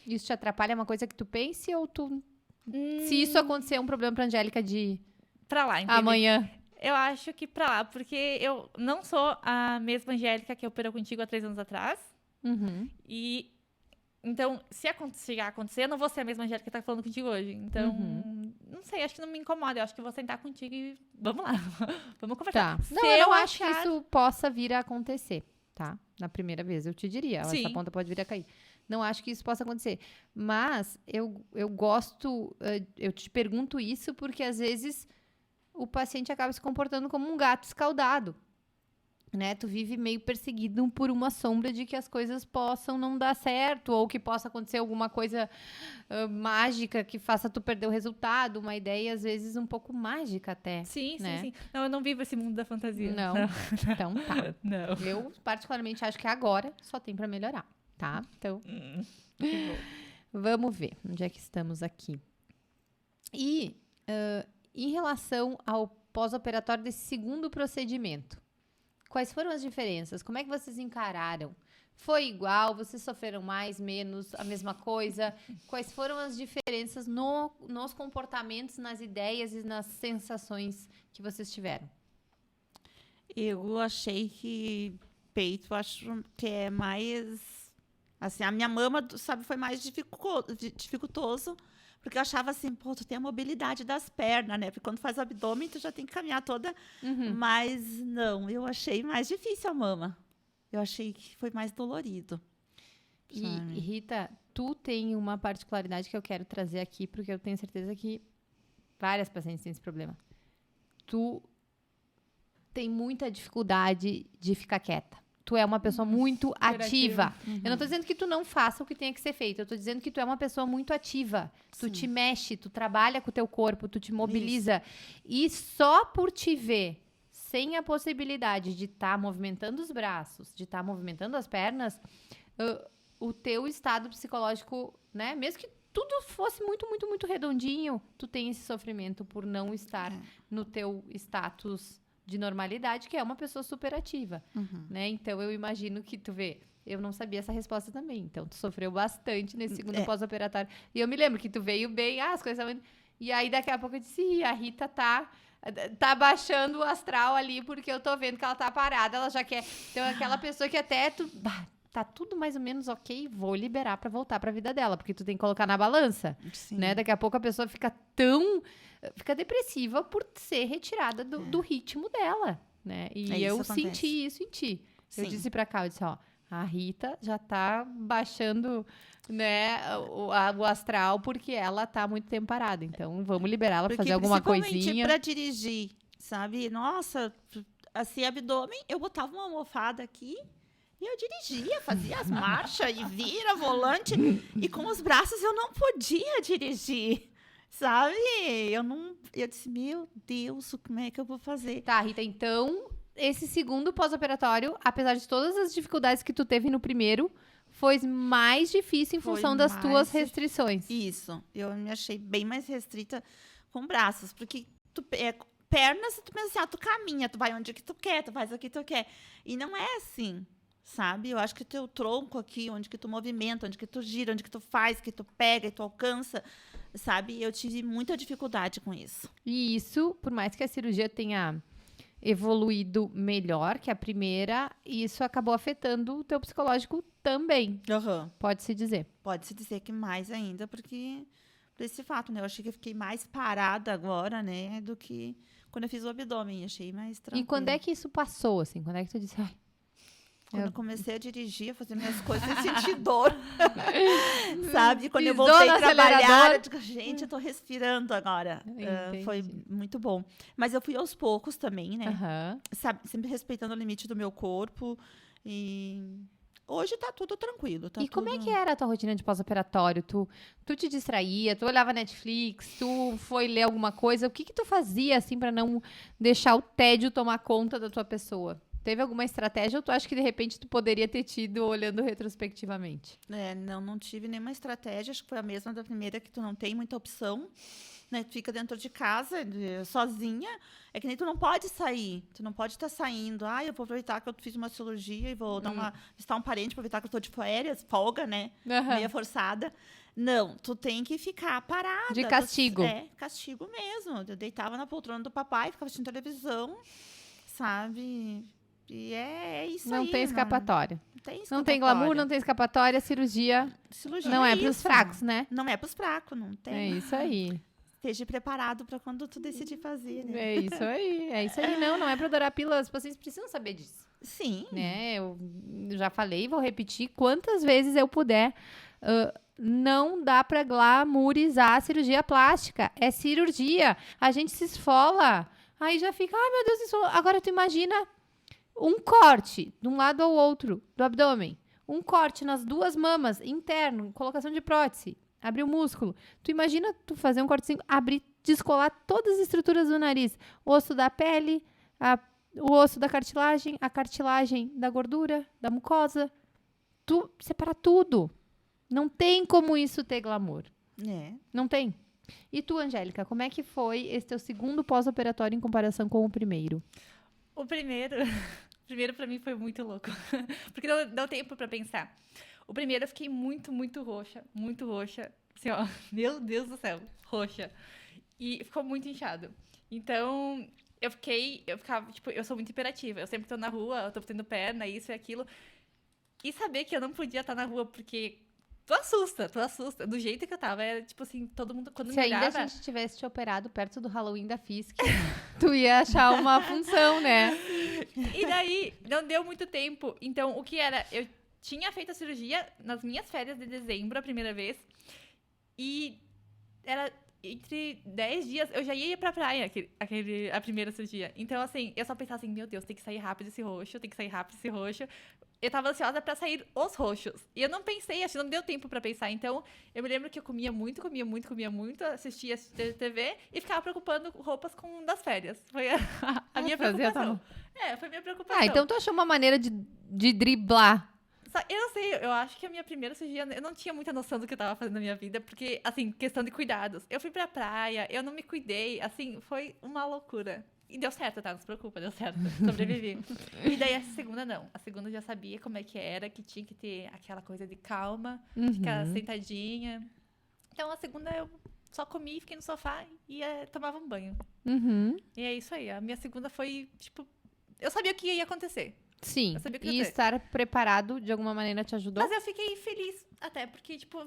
Isso te atrapalha? É uma coisa que tu pense ou tu... Se isso acontecer, é um problema pra Angélica de... Pra lá, entendeu? Amanhã. Eu acho que pra lá, porque eu não sou a mesma Angélica que operou contigo há 3 anos atrás. E... Então, se chegar a acontecer, eu não vou ser a mesma Angélica que tá falando contigo hoje. Então, não sei, acho que não me incomoda. Eu acho que eu vou sentar contigo e vamos lá. Vamos conversar. Tá. Não, eu não acho que isso possa vir a acontecer, tá? Na primeira vez, eu te diria. Sim. Essa ponta pode vir a cair. Não acho que isso possa acontecer. Mas eu gosto... Eu te pergunto isso porque, às vezes, o paciente acaba se comportando como um gato escaldado. Né? Tu vive meio perseguido por uma sombra de que as coisas possam não dar certo ou que possa acontecer alguma coisa mágica que faça tu perder o resultado, uma ideia às vezes um pouco mágica até. Sim, né? sim. Não, eu não vivo esse mundo da fantasia. Não. Então tá. Não. Eu particularmente acho que agora só tem pra melhorar, tá? Então, vamos ver onde é que estamos aqui. E em relação ao pós-operatório desse segundo procedimento, quais foram as diferenças? Como é que vocês encararam? Foi igual? Vocês sofreram mais, menos, a mesma coisa? Quais foram as diferenças nos comportamentos, nas ideias e nas sensações que vocês tiveram? Eu achei que peito, acho que é mais... Assim, a minha mama, sabe, foi mais dificultoso. Porque eu achava assim, tu tem a mobilidade das pernas, né? Porque quando faz o abdômen, tu já tem que caminhar toda. Mas não, eu achei mais difícil a mama. Eu achei que foi mais dolorido. E, Rita, tu tem uma particularidade que eu quero trazer aqui, porque eu tenho certeza que várias pacientes têm esse problema. Tu tem muita dificuldade de ficar quieta. Tu é uma pessoa muito ativa. Eu não tô dizendo que tu não faça o que tenha que ser feito. Eu tô dizendo que tu é uma pessoa muito ativa. Tu te mexe, tu trabalha com o teu corpo, tu te mobiliza. E só por te ver sem a possibilidade de estar movimentando os braços, de estar movimentando as pernas, o teu estado psicológico, né? Mesmo que tudo fosse muito, muito, muito redondinho, tu tem esse sofrimento por não estar no teu status de normalidade, que é uma pessoa super ativa, né? Então, eu imagino que, tu vê, Eu não sabia essa resposta também. Então, tu sofreu bastante nesse segundo É. pós-operatório. E eu me lembro que tu veio bem, as coisas estavam... E aí, daqui a pouco, eu disse, a Rita tá baixando o astral ali, porque eu tô vendo que ela tá parada, ela já quer... Então, aquela pessoa que até tu... tá tudo mais ou menos ok, vou liberar pra voltar pra vida dela, porque tu tem que colocar na balança, Sim. né? Daqui a pouco a pessoa fica depressiva por ser retirada do ritmo dela, né? E Isso eu acontece. senti isso em ti. Eu Sim. disse pra cá, eu disse, ó, a Rita já tá baixando, né, o astral porque ela tá muito tempo parada. Então, vamos liberar ela pra Porque fazer alguma principalmente coisinha. pra dirigir, sabe? Nossa, assim, abdômen, eu botava uma almofada aqui e eu dirigia, fazia as marchas e vira volante. E com os braços eu não podia dirigir, sabe? Eu disse, meu Deus, como é que eu vou fazer? Tá, Rita, então, esse segundo pós-operatório, apesar de todas as dificuldades que tu teve no primeiro, foi mais difícil em Foi função das mais tuas difícil. restrições. Isso, eu me achei bem mais restrita com braços, porque pernas, tu pensa assim, tu caminha, tu vai onde que tu quer, tu faz o que tu quer. E não é assim, sabe? Eu acho que o teu tronco aqui, onde que tu movimenta, onde que tu gira, onde que tu faz, que tu pega e tu alcança, sabe? Eu tive muita dificuldade com isso. E isso, por mais que a cirurgia tenha evoluído melhor que a primeira, isso acabou afetando o teu psicológico também, pode-se dizer. Pode-se dizer que mais ainda, porque por esse fato, né? Eu achei que eu fiquei mais parada agora, né? Do que quando eu fiz o abdômen. Achei mais tranquilo. E quando é que isso passou, assim? Quando é que tu disse, ai, Quando eu comecei a dirigir, a fazer minhas coisas sem sentir dor. Sabe? Quando eu Pisou voltei no a trabalhar, acelerador. eu digo, gente, eu tô respirando agora. Entendi. Foi muito bom. Mas eu fui aos poucos também, né? aham. Sabe? Sempre respeitando o limite do meu corpo. E hoje tá tudo tranquilo. Tá E como é tudo- que era a tua rotina de pós-operatório? Tu te distraía, tu olhava Netflix, tu foi ler alguma coisa? O que tu fazia, assim, pra não deixar o tédio tomar conta da tua pessoa? Teve alguma estratégia ou tu acha que, de repente, tu poderia ter tido olhando retrospectivamente? não tive nenhuma estratégia. Acho que foi a mesma da primeira, que tu não tem muita opção. Né? Tu fica dentro de casa, sozinha. É que nem tu não pode sair. Tu não pode estar saindo. Eu vou aproveitar que eu fiz uma cirurgia e vou visitar um parente, aproveitar que eu tô de férias, folga, né? Aham. Meia forçada. Não, tu tem que ficar parada. De castigo. Castigo mesmo. Eu deitava na poltrona do papai, ficava assistindo televisão, sabe? E é isso aí. Não tem escapatória. Não tem Não tem glamour, não tem escapatória, cirurgia Cirurgia não é pros isso. fracos, né? Não é pros fracos, não tem. É isso aí. Esteja preparado para quando tu decidir fazer, né? É isso aí. É isso aí. Não é pra adorar pílula. Os pacientes precisam saber disso. Sim. Né? Eu já falei, vou repetir quantas vezes eu puder. Não dá pra glamourizar a cirurgia plástica. É cirurgia. A gente se esfola. Aí já fica, ai meu Deus, isso. Agora tu imagina um corte de um lado ao outro do abdômen. Um corte nas duas mamas, interno, colocação de prótese. Abrir o músculo. Tu imagina tu fazer um cortezinho, abrir, descolar todas as estruturas do nariz. O osso da pele, o osso da cartilagem, a cartilagem da gordura, da mucosa. Tu separa tudo. Não tem como isso ter glamour. Não tem. E tu, Angélica, como é que foi esse teu segundo pós-operatório em comparação com o primeiro? O primeiro pra mim foi muito louco. Porque não deu tempo pra pensar. O primeiro eu fiquei muito, muito roxa. Muito roxa. Assim, ó, meu Deus do céu, roxa. E ficou muito inchado. Então, eu ficava, tipo, eu sou muito imperativa. Eu sempre tô na rua, eu tô batendo perna, isso e aquilo. E saber que eu não podia estar na rua porque tu assusta. Do jeito que eu tava, era tipo assim, todo mundo, quando Se me ainda olhava... a gente tivesse te operado perto do Halloween da Fisk, tu ia achar uma função, né? E daí, não deu muito tempo. Então, o que era? Eu tinha feito a cirurgia nas minhas férias de dezembro, a primeira vez. E era entre 10 dias, eu já ia pra praia, a primeira cirurgia. Então, assim, eu só pensava assim, meu Deus, tem que sair rápido esse roxo. Eu tava ansiosa pra sair os roxos. E eu não pensei, acho que não deu tempo pra pensar. Então, eu me lembro que eu comia muito, assistia TV e ficava preocupando roupas das férias. Foi a minha preocupação. Foi a minha preocupação. Então tu achou uma maneira de driblar. Eu não sei, eu acho que a minha primeira cirurgia, eu não tinha muita noção do que eu tava fazendo na minha vida, porque, assim, questão de cuidados. Eu fui pra praia, eu não me cuidei, assim, foi uma loucura. E deu certo, tá? Não se preocupa, deu certo. Sobrevivi. E daí a segunda não. A segunda eu já sabia como é que era, que tinha que ter aquela coisa de calma, ficar sentadinha. Então a segunda eu só comi, fiquei no sofá e tomava um banho. E é isso aí. A minha segunda foi, tipo, eu sabia o que ia acontecer. Sim. Eu sabia o que E ia ter. estar preparado de alguma maneira te ajudou? Mas eu fiquei feliz até, porque, tipo,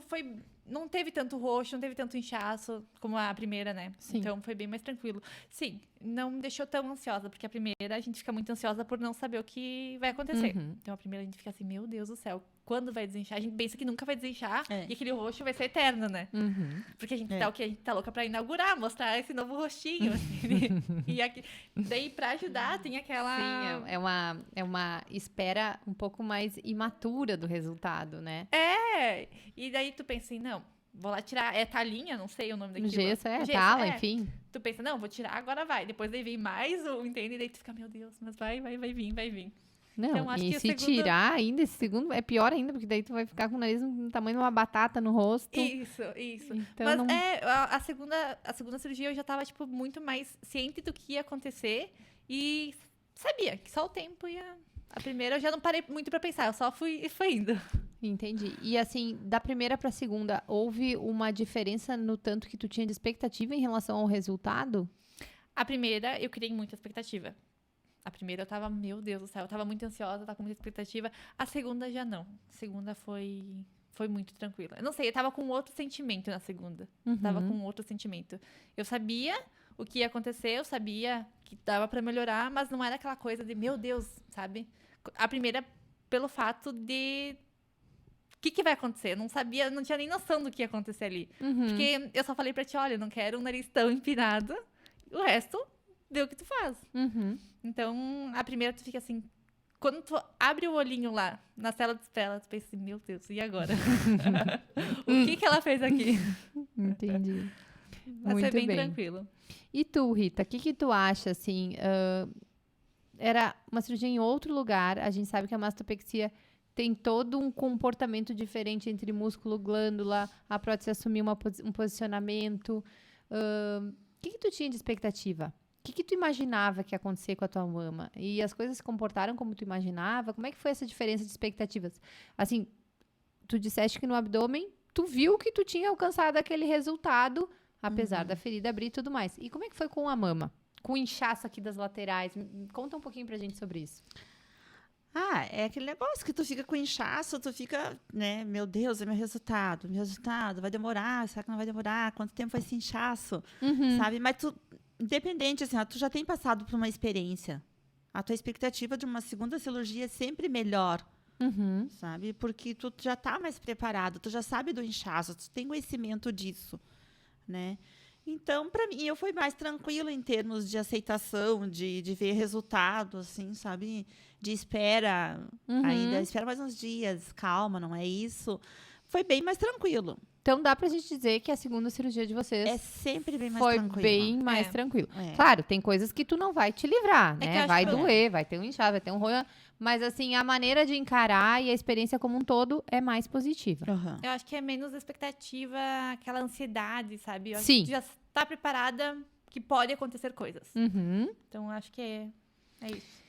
não teve tanto roxo, não teve tanto inchaço como a primeira, né? Sim. Então foi bem mais tranquilo. Sim, não me deixou tão ansiosa, porque a primeira a gente fica muito ansiosa por não saber o que vai acontecer. Então a primeira a gente fica assim, meu Deus do céu, quando vai desinchar? A gente pensa que nunca vai desinchar e aquele roxo vai ser eterno, né? Porque a gente tá o quê? A gente tá louca pra inaugurar, mostrar esse novo rostinho. Assim, e aqui, daí pra ajudar tem aquela... Sim, é uma espera um pouco mais imatura do resultado, né? E daí tu pensa assim, não, vou lá tirar, talinha, não sei o nome daquilo. Gesso, tala, enfim. Tu pensa, não, vou tirar, agora vai. Depois daí vem mais um, entende? E daí tu fica, meu Deus, mas vai vir. Não, Então, acho e que se tirar ainda, esse segundo é pior ainda, porque daí tu vai ficar com o nariz no tamanho de uma batata no rosto. Isso. Então, Mas não... a segunda cirurgia eu já tava, tipo, muito mais ciente do que ia acontecer e sabia que só o tempo ia... A primeira eu já não parei muito pra pensar, eu só fui e foi indo. Entendi. E assim, da primeira pra segunda, houve uma diferença no tanto que tu tinha de expectativa em relação ao resultado? A primeira, eu criei muita expectativa. A primeira eu tava, meu Deus do céu, eu tava muito ansiosa, tava com muita expectativa. A segunda já não. A segunda foi muito tranquila. Eu não sei, eu tava com outro sentimento na segunda. Tava com outro sentimento. Eu sabia o que ia acontecer, eu sabia que dava pra melhorar, mas não era aquela coisa de, meu Deus, sabe? A primeira, pelo fato de... O que vai acontecer? Eu não sabia, não tinha nem noção do que ia acontecer ali. Porque eu só falei pra ti, olha, eu não quero um nariz tão empinado. O resto, vê o que tu faz. Então, a primeira tu fica assim... Quando tu abre o olhinho lá, na sala de espera, tu pensa assim, meu Deus, e agora? O que ela fez aqui? Entendi. Mas foi bem tranquilo. E tu, Rita, o que tu acha, assim... era uma cirurgia em outro lugar, a gente sabe que a mastopexia tem todo um comportamento diferente entre músculo, glândula, a prótese assumir um posicionamento. O que tu tinha de expectativa? O que tu imaginava que ia acontecer com a tua mama? E as coisas se comportaram como tu imaginava? Como é que foi essa diferença de expectativas? Assim, tu disseste que no abdômen, tu viu que tu tinha alcançado aquele resultado, apesar da ferida abrir e tudo mais. E como é que foi com a mama? Com o inchaço aqui das laterais? Conta um pouquinho pra gente sobre isso. É aquele negócio que tu fica com inchaço, tu fica, né, meu Deus, é meu resultado, vai demorar, será que não vai demorar? Quanto tempo vai esse inchaço? Sabe? Mas tu, independente, assim, tu já tem passado por uma experiência. A tua expectativa de uma segunda cirurgia é sempre melhor, sabe? Porque tu já tá mais preparado, tu já sabe do inchaço, tu tem conhecimento disso, né? Então, para mim, eu fui mais tranquila em termos de aceitação, de ver resultado, assim, sabe? De espera, ainda espera mais uns dias, calma, não é isso. Foi bem mais tranquilo. Então, dá pra gente dizer que a segunda cirurgia de vocês é sempre bem mais foi tranquila. bem mais tranquilo. Claro, tem coisas que tu não vai te livrar, né? Vai doer, vai ter um inchaço, vai ter um roio. Mas, assim, a maneira de encarar e a experiência como um todo é mais positiva. Eu acho que é menos expectativa, aquela ansiedade, sabe? Eu acho Sim. que tu já tá preparada que pode acontecer coisas. Então, acho que é isso.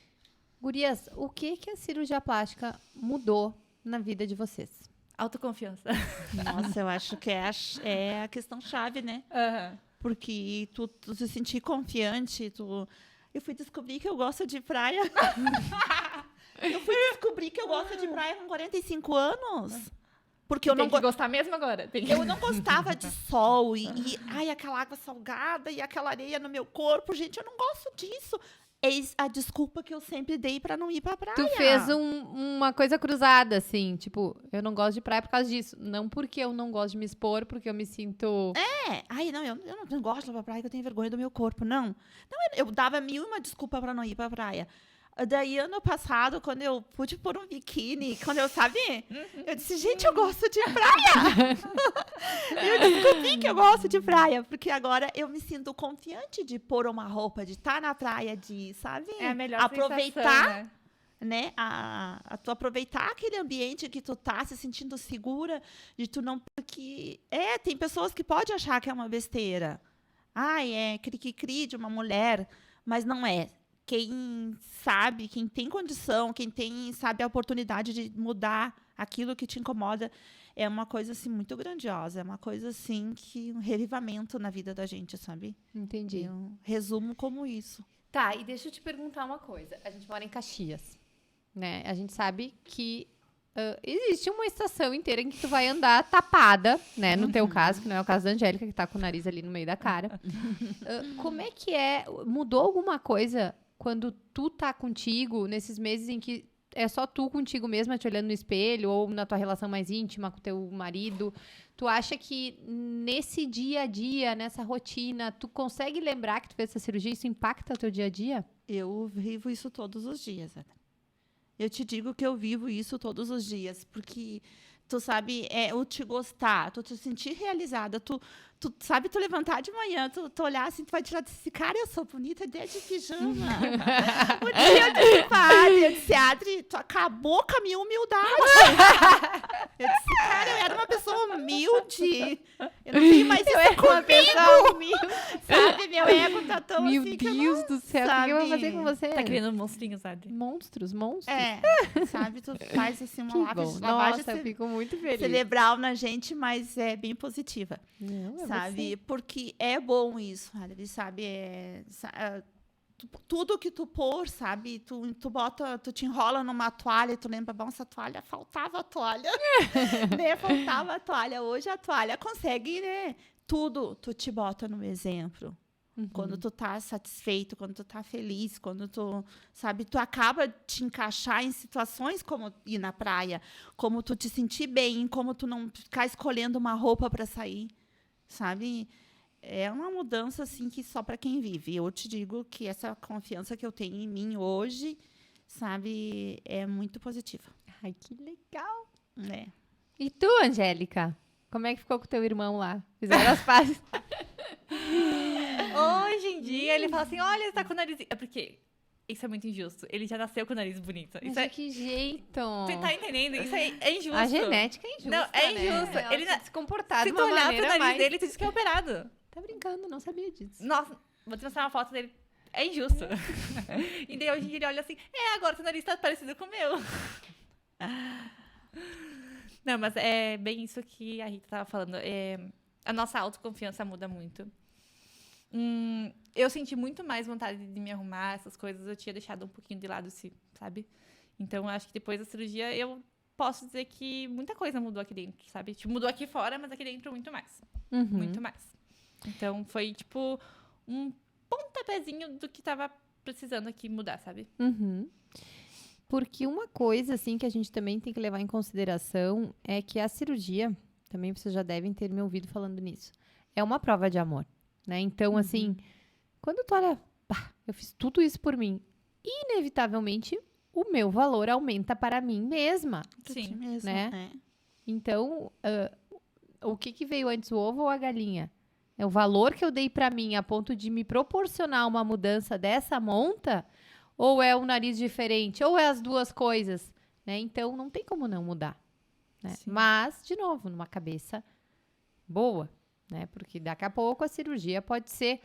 Gurias, o que a cirurgia plástica mudou na vida de vocês? Autoconfiança. Nossa, eu acho que é a questão chave, né? Porque tu se sentir confiante, Eu fui descobrir que eu gosto de praia. Eu fui descobrir que eu gosto de praia com 45 anos. Porque eu tem não que gostar mesmo agora. Eu não gostava de sol ai, aquela água salgada e aquela areia no meu corpo. Gente, eu não gosto disso. Eis a desculpa que eu sempre dei pra não ir pra praia. Tu fez uma coisa cruzada, assim, tipo, eu não gosto de praia por causa disso. Não porque eu não gosto de me expor, porque eu me sinto... Ai, não, eu não gosto de ir pra praia, que eu tenho vergonha do meu corpo, não. Eu dava 1001 desculpa pra não ir pra praia. Daí, ano passado, quando eu pude pôr um biquíni, quando eu, sabe? Eu disse, gente, eu gosto de praia. Eu descobri que eu gosto de praia, porque agora eu me sinto confiante de pôr uma roupa, de estar na praia, de, sabe? É a melhor aproveitar, sensação, né? Tu aproveitar aquele ambiente que tu tá se sentindo segura, de tu não... Porque, tem pessoas que podem achar que é uma besteira. É cri-cri-cri de uma mulher... mas não é. Quem sabe, quem tem condição, quem tem, sabe, a oportunidade de mudar aquilo que te incomoda, é uma coisa, assim, muito grandiosa. É uma coisa, assim, um revivamento na vida da gente, sabe? Entendi. Eu resumo como isso. Tá, e deixa eu te perguntar uma coisa. A gente mora em Caxias, né? A gente sabe que existe uma estação inteira em que tu vai andar tapada, né? No teu caso, que não é o caso da Angélica, que tá com o nariz ali no meio da cara. Como é que é? Mudou alguma coisa quando tu tá contigo, nesses meses em que é só tu contigo mesma te olhando no espelho, ou na tua relação mais íntima com teu marido? Tu acha que nesse dia a dia, nessa rotina, tu consegue lembrar que tu fez essa cirurgia? Isso impacta o teu dia a dia? Eu vivo isso todos os dias, Ana. Eu te digo que eu vivo isso todos os dias, porque tu sabe, eu te gostar, tu te sentir realizada, tu sabe, tu levantar de manhã, tu olhar assim, tu vai tirar desse cara, eu sou bonita desde pijama. Um dia eu disse, padre, eu disse, Adri, tu acabou com a minha humildade. Eu disse, cara, eu era uma pessoa humilde. Eu não tenho mais isso uma pessoa humilde. Sabe, meu ego tá tão Meu assim Deus do céu, o que eu vou fazer com você? Tá criando monstrinhos, sabe? Monstros. Sabe, tu faz assim uma Que bom. lavagem Nossa, eu fico muito feliz. cerebral na gente, mas é bem positiva. Não, é Sabe? você. Porque é bom isso, Adri, sabe? Tudo que tu pôr, sabe? Tu bota, tu te enrola numa toalha e tu lembra, bom, essa toalha, faltava a toalha. Né? Faltava a toalha. Hoje a toalha consegue, né? Tudo tu te bota no exemplo. Quando tu tá satisfeito, quando tu tá feliz, quando tu, sabe, tu acaba de te encaixar em situações como ir na praia, como tu te sentir bem, como tu não ficar escolhendo uma roupa para sair, sabe? É uma mudança, assim, que só para quem vive. Eu te digo que essa confiança que eu tenho em mim hoje, sabe, é muito positiva. Ai, que legal. É. E tu, Angélica? Como é que ficou com o teu irmão lá? Fizeram as pazes? Hoje em dia, ele fala assim, olha, ele tá com o nariz... É porque isso é muito injusto. Ele já nasceu com o nariz bonito. Isso Mas de que jeito? Você tá entendendo? Isso é injusto. A genética é injusta, Não, é injusto. Né? Ele tem que se comportar Se de tu uma olhar pro maneira nariz mais... dele, tu diz que é operado. Tá brincando, não sabia disso. Nossa, vou te mostrar uma foto dele. É injusto. E daí hoje em dia ele olha assim, agora teu nariz tá parecido com o meu. Não, mas é bem isso que a Rita tava falando. A nossa autoconfiança muda muito. Eu senti muito mais vontade de me arrumar, essas coisas. Eu tinha deixado um pouquinho de lado, sabe? Então, eu acho que depois da cirurgia, eu posso dizer que muita coisa mudou aqui dentro, sabe? Tipo, mudou aqui fora, mas aqui dentro muito mais. Muito mais. Então, foi, tipo, um pontapézinho do que tava precisando aqui mudar, sabe? Porque uma coisa, assim, que a gente também tem que levar em consideração é que a cirurgia, também vocês já devem ter me ouvido falando nisso, é uma prova de amor, né? Então, assim, quando tu olha, eu fiz tudo isso por mim, inevitavelmente o meu valor aumenta para mim mesma. Sim. Mesmo, né? Então, o que veio antes, o ovo ou a galinha? É o valor que eu dei para mim a ponto de me proporcionar uma mudança dessa monta, ou é um nariz diferente, ou é as duas coisas, né? Então, não tem como não mudar, né? Mas, de novo, numa cabeça boa, né? Porque daqui a pouco a cirurgia pode ser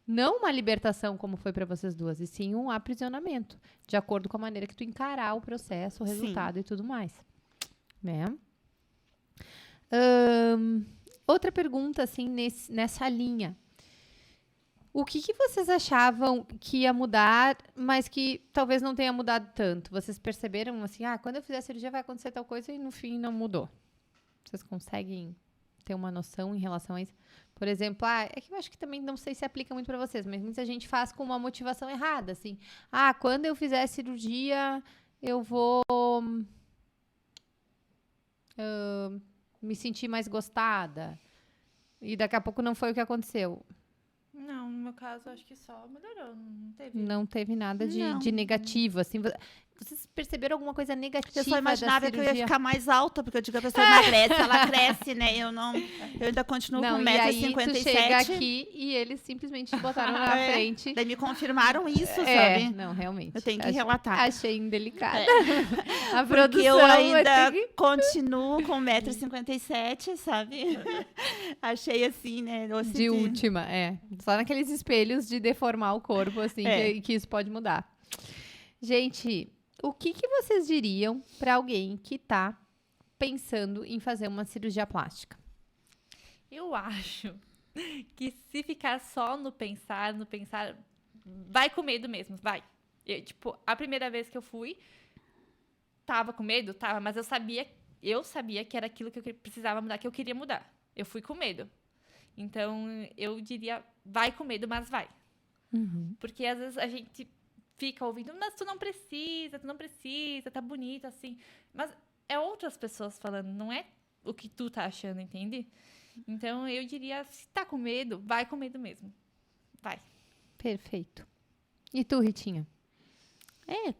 não uma libertação como foi para vocês duas, e sim um aprisionamento, de acordo com a maneira que tu encarar o processo, o resultado e tudo mais, né? Outra pergunta, assim, nessa linha. O que vocês achavam que ia mudar, mas que talvez não tenha mudado tanto? Vocês perceberam, assim, quando eu fizer a cirurgia vai acontecer tal coisa e no fim não mudou? Vocês conseguem ter uma noção em relação a isso? Por exemplo, é que eu acho que também não sei se aplica muito para vocês, mas muita gente faz com uma motivação errada, assim. Quando eu fizer a cirurgia, eu vou me sentir mais gostada. E daqui a pouco não foi o que aconteceu. Não, no meu caso, acho que só melhorou. Não teve nada de negativo, assim. Vocês perceberam alguma coisa negativa? Eu só imaginava da que eu cirurgia? ia ficar mais alta, porque eu digo, a pessoa emagrece, ela cresce, né? Eu ainda continuo com 1,57 e aí m. tu chega aqui e eles simplesmente te botaram na frente. Daí me confirmaram isso, sabe? Não, realmente. Eu tenho que relatar. Achei indelicada. A Porque produção eu ainda que... continuo com 1,57 m, sabe? Achei assim, né? De última, Só naquele aqueles espelhos de deformar o corpo, assim, que isso pode mudar. Gente, o que vocês diriam para alguém que tá pensando em fazer uma cirurgia plástica? Eu acho que se ficar só no pensar, vai com medo mesmo, vai. A primeira vez que eu fui, tava com medo? Tava, mas eu sabia que era aquilo que eu precisava mudar, que eu queria mudar. Eu fui com medo. Então, eu diria, vai com medo, mas vai. Uhum. Porque às vezes a gente fica ouvindo, mas tu não precisa, tá bonito assim. Mas é outras pessoas falando, não é o que tu tá achando, entende? Então, eu diria, se tá com medo, vai com medo mesmo. Vai. Perfeito. E tu, Ritinha?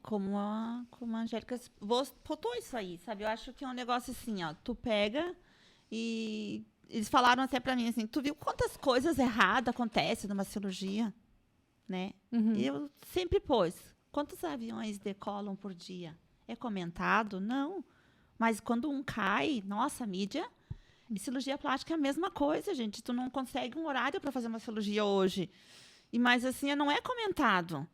Como a Angélica botou isso aí, sabe? Eu acho que é um negócio assim, ó. Tu pega e... Eles falaram até pra mim assim, tu viu quantas coisas erradas acontecem numa cirurgia, né? Uhum. Eu sempre pus, quantos aviões decolam por dia? É comentado? Não. Mas quando um cai, nossa, a mídia... E cirurgia plástica é a mesma coisa, gente. Tu não consegue um horário para fazer uma cirurgia hoje. Mas assim, não é comentado.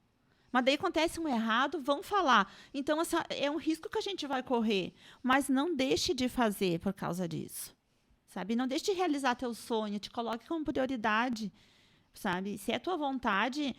Mas daí acontece um errado, vão falar. Então, é um risco que a gente vai correr. Mas não deixe de fazer por causa disso. Sabe? Não deixe de realizar teu sonho. Te coloque como prioridade. Sabe? Se é tua vontade...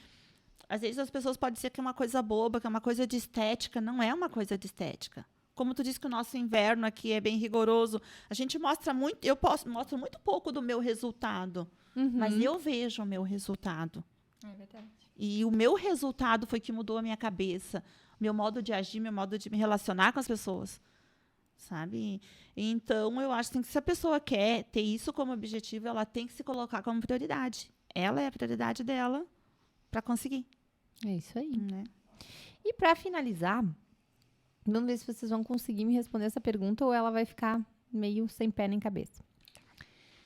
Às vezes as pessoas podem dizer que é uma coisa boba, que é uma coisa de estética. Não é uma coisa de estética. Como tu disse que o nosso inverno aqui é bem rigoroso, a gente mostra muito... mostro muito pouco do meu resultado. Uhum. Mas eu vejo o meu resultado. É verdade. E o meu resultado foi que mudou a minha cabeça, meu modo de agir, meu modo de me relacionar com as pessoas, sabe? Então, eu acho assim, que se a pessoa quer ter isso como objetivo, ela tem que se colocar como prioridade. Ela é a prioridade dela para conseguir. É isso aí. Né? E para finalizar, vamos ver se vocês vão conseguir me responder essa pergunta ou ela vai ficar meio sem pé nem cabeça.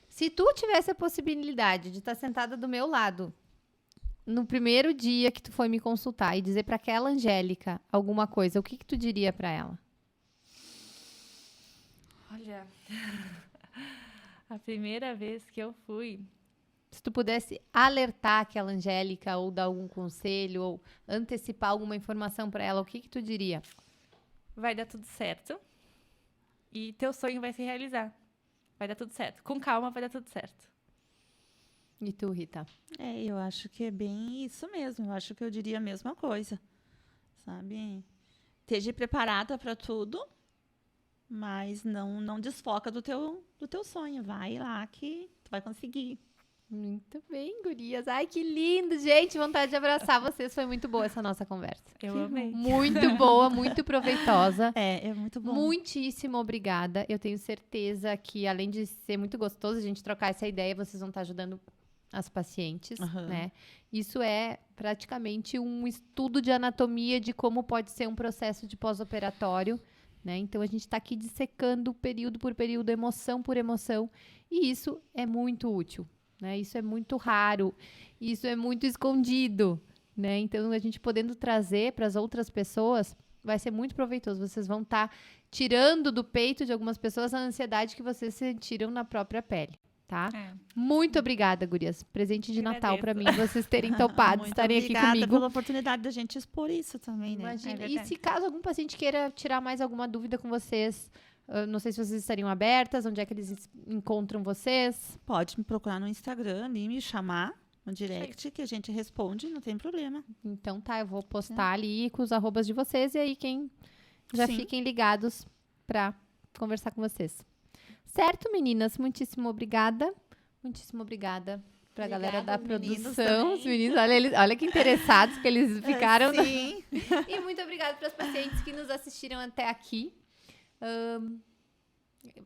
Se tu tivesse a possibilidade de estar sentada do meu lado no primeiro dia que tu foi me consultar e dizer para aquela Angélica alguma coisa, o que tu diria para ela? Olha, a primeira vez que eu fui... Se tu pudesse alertar aquela Angélica ou dar algum conselho ou antecipar alguma informação para ela, o que tu diria? Vai dar tudo certo e teu sonho vai se realizar. Vai dar tudo certo. Com calma, vai dar tudo certo. E tu, Rita? Eu acho que é bem isso mesmo. Eu acho que eu diria a mesma coisa, sabe? Esteja preparada para tudo, mas não desfoca do teu sonho. Vai lá que tu vai conseguir. Muito bem, gurias. Ai, que lindo, gente. Vontade de abraçar vocês. Foi muito boa essa nossa conversa. Eu amei. Muito boa, muito proveitosa. É muito bom. Muitíssimo obrigada. Eu tenho certeza que, além de ser muito gostoso a gente trocar essa ideia, vocês vão estar ajudando as pacientes, né? Isso é praticamente um estudo de anatomia de como pode ser um processo de pós-operatório, né? Então, a gente está aqui dissecando período por período, emoção por emoção, e isso é muito útil, né? Isso é muito raro, isso é muito escondido, né? Então, a gente podendo trazer para as outras pessoas vai ser muito proveitoso. Vocês vão estar tirando do peito de algumas pessoas a ansiedade que vocês sentiram na própria pele. Tá? Muito obrigada, gurias. Presente de Natal para mim, vocês terem topado estarem aqui comigo. Obrigada pela oportunidade da gente expor isso também, né? Imagina. E se caso algum paciente queira tirar mais alguma dúvida com vocês, não sei se vocês estariam abertas, onde é que eles encontram vocês? Pode me procurar no Instagram ali, me chamar no direct, que a gente responde, não tem problema. Então tá, eu vou postar ali com os arrobas de vocês e aí quem já fiquem ligados para conversar com vocês. Certo, meninas? Muitíssimo obrigada. Muitíssimo obrigada pra galera da produção. Os meninos, olha que interessados que eles ficaram. Sim. E muito obrigada para as pacientes que nos assistiram até aqui.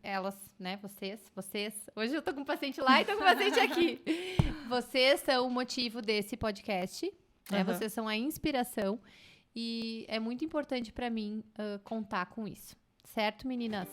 Elas, né? Vocês. Hoje eu tô com um paciente lá e tô com um paciente aqui. Vocês são o motivo desse podcast. Né? Vocês são a inspiração. E é muito importante para mim contar com isso. Certo, meninas?